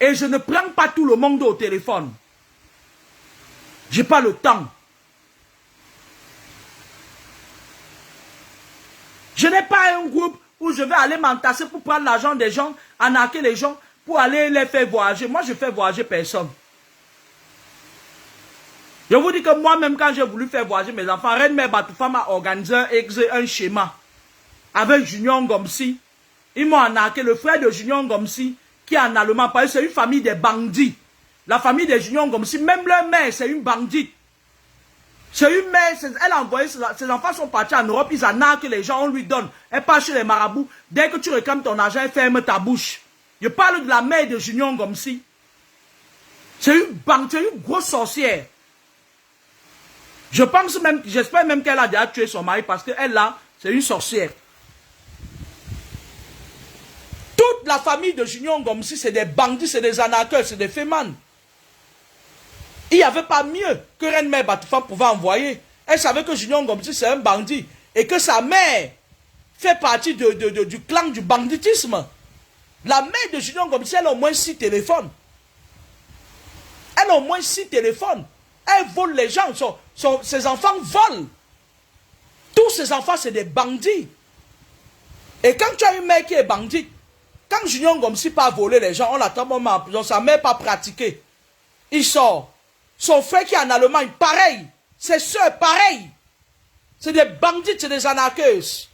Et je ne prends pas tout le monde au téléphone. Je n'ai pas le temps. Je n'ai pas un groupe où je vais aller m'entasser pour prendre l'argent des gens, arnaquer les gens, pour aller les faire voyager. Moi, je fais voyager personne. Je vous dis que moi-même, quand j'ai voulu faire voyager mes enfants, Reine Mère Batoufa m'a organisé un schéma avec Junior Ngomsi. Ils m'ont arnaqué. Le frère de Junior Ngomsi, qui est en Allemagne, parce que c'est une famille des bandits. La famille de Junior Ngomsi, même leur mère, c'est une bandite. C'est une mère, elle a envoyé, ses enfants sont partis en Europe, ils arnaquent les gens, on lui donne. Elle part chez les marabouts. Dès que tu réclames ton argent, elle ferme ta bouche. Je parle de la mère de Junior Ngomsi. C'est une grosse sorcière. Je pense même, j'espère même qu'elle a déjà tué son mari parce qu'elle là, c'est une sorcière. Toute la famille de Junior Ngomsi, c'est des bandits, c'est des arnaqueurs, c'est des fémans. Il n'y avait pas mieux que Reine Mère Batoufa pouvait envoyer. Elle savait que Junior Ngomsi, c'est un bandit. Et que sa mère fait partie du clan du banditisme. La mère de Junior Ngomsi, elle a au moins 6 téléphones. Elle a au moins 6 téléphones. Elle vole les gens. Ses enfants volent. Tous ses enfants, c'est des bandits. Et quand tu as une mère qui est bandite, quand Junior Ngomsi pas voler les gens, on l'attend en prison, sa mère pas pratiquer. Il sort. Son frère qui est en Allemagne, pareil. Ses soeurs, pareil. C'est des bandits, c'est des arnaqueuses.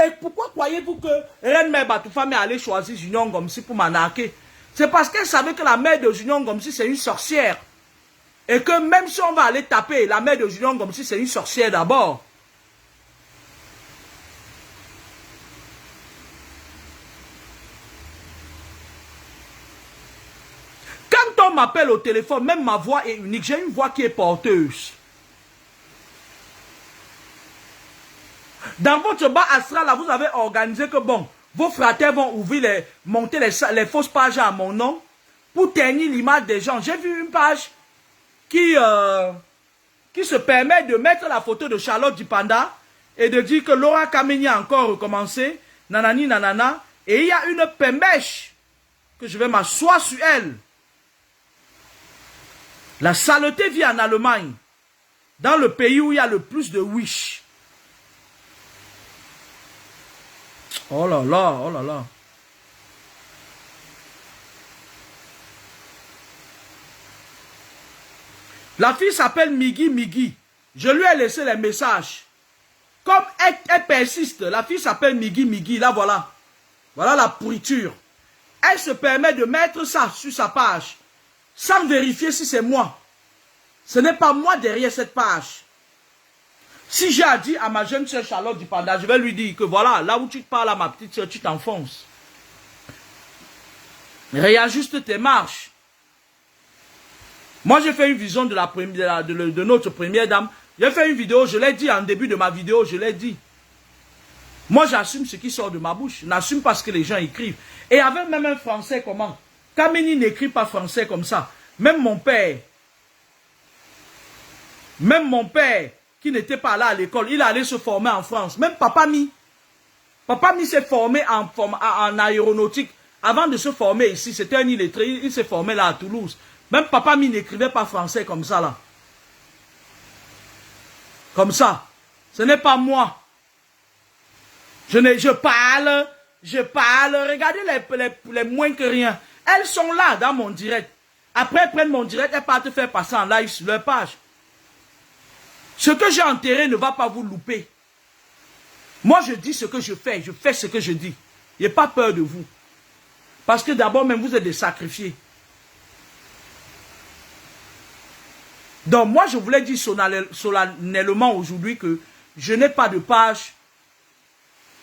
Et pourquoi croyez-vous que Reine Mère Batoufa m'est allée choisir Junior Ngomsi pour m'arnaquer? C'est parce qu'elle savait que la mère de Junior Ngomsi, c'est une sorcière. Et que même si on va aller taper, la mère de Junior Ngomsi, c'est une sorcière d'abord. Quand on m'appelle au téléphone, même ma voix est unique. J'ai une voix qui est porteuse. Dans votre bas astral, là, vous avez organisé que bon, vos fratres vont ouvrir monter les fausses pages à mon nom pour ternir l'image des gens. J'ai vu une page qui se permet de mettre la photo de Charlotte Dipanda et de dire que Laura Kameni a encore recommencé, nanani nanana, et il y a une pembèche que je vais m'asseoir sur elle. La saleté vit en Allemagne, dans le pays où il y a le plus de wish. Oh là là, oh là là. La fille s'appelle Migui Migui. Je lui ai laissé les messages. Comme elle persiste, la fille s'appelle Migui Migui. Là, voilà. Voilà la pourriture. Elle se permet de mettre ça sur sa page, sans vérifier si c'est moi. Ce n'est pas moi derrière cette page. Si j'ai dit à ma jeune soeur Charlotte Dipanda, je vais lui dire que voilà, là où tu parles à ma petite soeur, tu t'enfonces. Réajuste tes marches. Moi, j'ai fait une vision de notre première dame. J'ai fait une vidéo, je l'ai dit en début de ma vidéo, je l'ai dit. Moi, j'assume ce qui sort de ma bouche. Je n'assume pas ce que les gens écrivent. Et avec même un français, comment? Kameni n'écrit pas français comme ça. Même mon père, qui n'était pas là à l'école, il allait se former en France. Même Papa Mi. Papa Mi s'est formé en aéronautique. Avant de se former ici, c'était un illettré. Il s'est formé là à Toulouse. Même Papa Mi n'écrivait pas français comme ça là. Comme ça. Ce n'est pas moi. Je parle. Regardez les moins que rien. Elles sont là dans mon direct. Après, elles prennent mon direct, elles partent faire passer en live sur leur page. Ce que j'ai enterré ne va pas vous louper. Moi, je dis ce que je fais ce que je dis. N'ayez pas peur de vous. Parce que d'abord, même vous êtes des sacrifiés. Donc, moi, je voulais dire solennellement aujourd'hui que je n'ai pas de page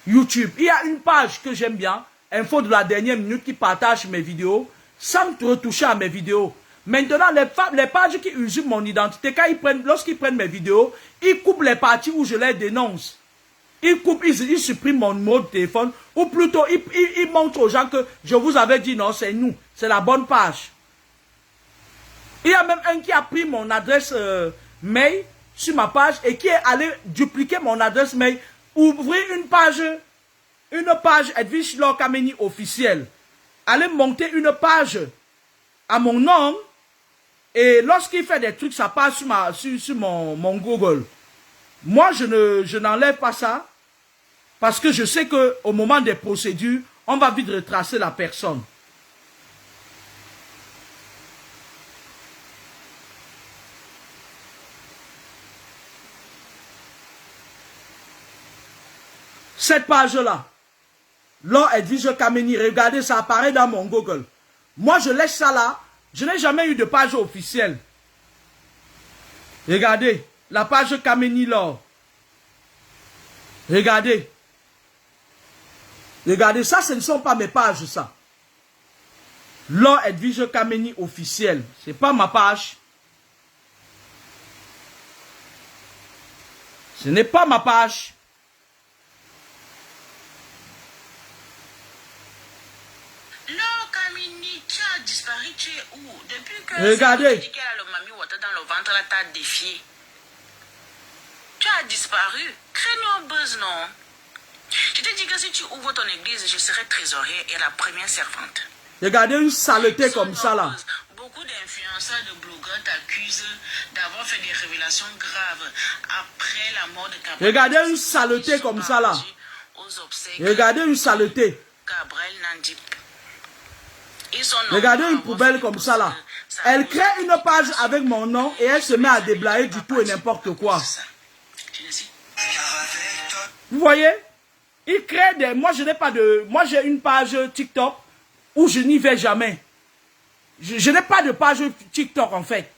YouTube. Il y a une page que j'aime bien, Info de la dernière minute, qui partage mes vidéos sans retoucher à mes vidéos. Maintenant, les pages qui usurpent mon identité, lorsqu'ils prennent mes vidéos, ils coupent les parties où je les dénonce. Ils suppriment mon numéro de téléphone, ou plutôt, ils montrent aux gens que je vous avais dit non, c'est nous, c'est la bonne page. Il y a même un qui a pris mon adresse mail sur ma page et qui est allé dupliquer mon adresse mail, ouvrir une page Edwige Laure Kameni officielle. Aller monter une page à mon nom et lorsqu'il fait des trucs, ça passe sur mon Google. Moi, je n'enlève pas ça parce que je sais qu'au moment des procédures, on va vite retracer la personne. Cette page-là, Laure Edwige Kameni, regardez, ça apparaît dans mon Google. Moi, je laisse ça là. Je n'ai jamais eu de page officielle. Regardez, la page Kameni Laure. Regardez. Regardez, ça, ce ne sont pas mes pages, ça. Laure Edwige Kameni officielle. Ce n'est pas ma page. Ce n'est pas ma page. Laure Kameni, tu as disparu, tu es où? Depuis que regardez. Tu dis qu'elle a le mami water dans le ventre, là, t'as défié. Tu as disparu. Crée-nous un buzz, non? Je te dis que si tu ouvres ton église, je serai trésorière et la première servante. Regardez une saleté comme ça là. Beaucoup d'influenceurs, de blogueurs t'accusent d'avoir fait des révélations graves après la mort de Gabriel. Regardez une saleté comme ça là. Regardez une saleté. Gabriel Nandip. Regardez une poubelle comme ça là. Elle crée une page avec mon nom et elle se met à déblayer du tout et n'importe quoi. Vous voyez? Il crée des... Moi, je n'ai pas de... Moi, j'ai une page TikTok où je n'y vais jamais. Je n'ai pas de page TikTok, en fait.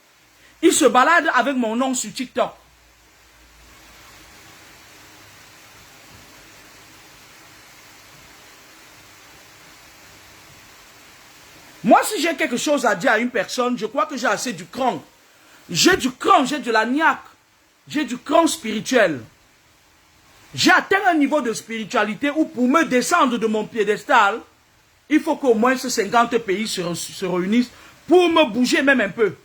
Il se balade avec mon nom sur TikTok. Moi, si j'ai quelque chose à dire à une personne, je crois que j'ai assez du cran. J'ai du cran, j'ai de la niaque. J'ai du cran spirituel. J'ai atteint un niveau de spiritualité où pour me descendre de mon piédestal, il faut qu'au moins ces 50 pays se réunissent pour me bouger même un peu.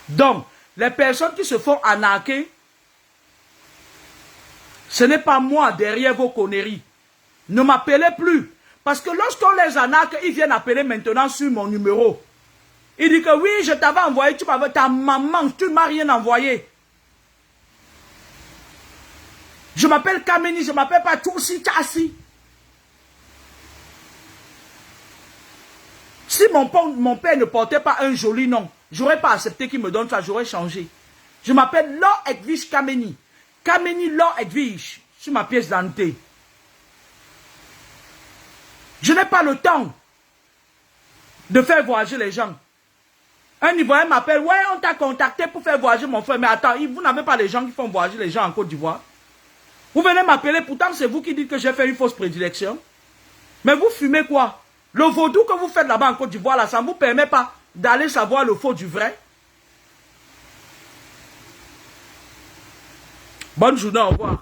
Donc, les personnes qui se font arnaquer, ce n'est pas moi derrière vos conneries. Ne m'appelez plus. Parce que lorsqu'on les arnaque, ils viennent appeler maintenant sur mon numéro. Il dit que oui, je t'avais envoyé, tu m'avais ta maman, tu ne m'as rien envoyé. Je m'appelle Kameni, je ne m'appelle pas Toussi Tassi. Si mon père ne portait pas un joli nom, je n'aurais pas accepté qu'il me donne ça, j'aurais changé. Je m'appelle Laure Edwige Kameni. Kameni Laure Edwige, sur ma pièce d'identité. Je n'ai pas le temps de faire voyager les gens. Un Ivoirien m'appelle, ouais, on t'a contacté pour faire voyager mon frère. Mais attends, vous n'avez pas les gens qui font voyager les gens en Côte d'Ivoire. Vous venez m'appeler, pourtant c'est vous qui dites que j'ai fait une fausse prédilection. Mais vous fumez quoi? Le vaudou que vous faites là-bas en Côte d'Ivoire, là, ça ne vous permet pas d'aller savoir le faux du vrai. Bonne journée, au revoir.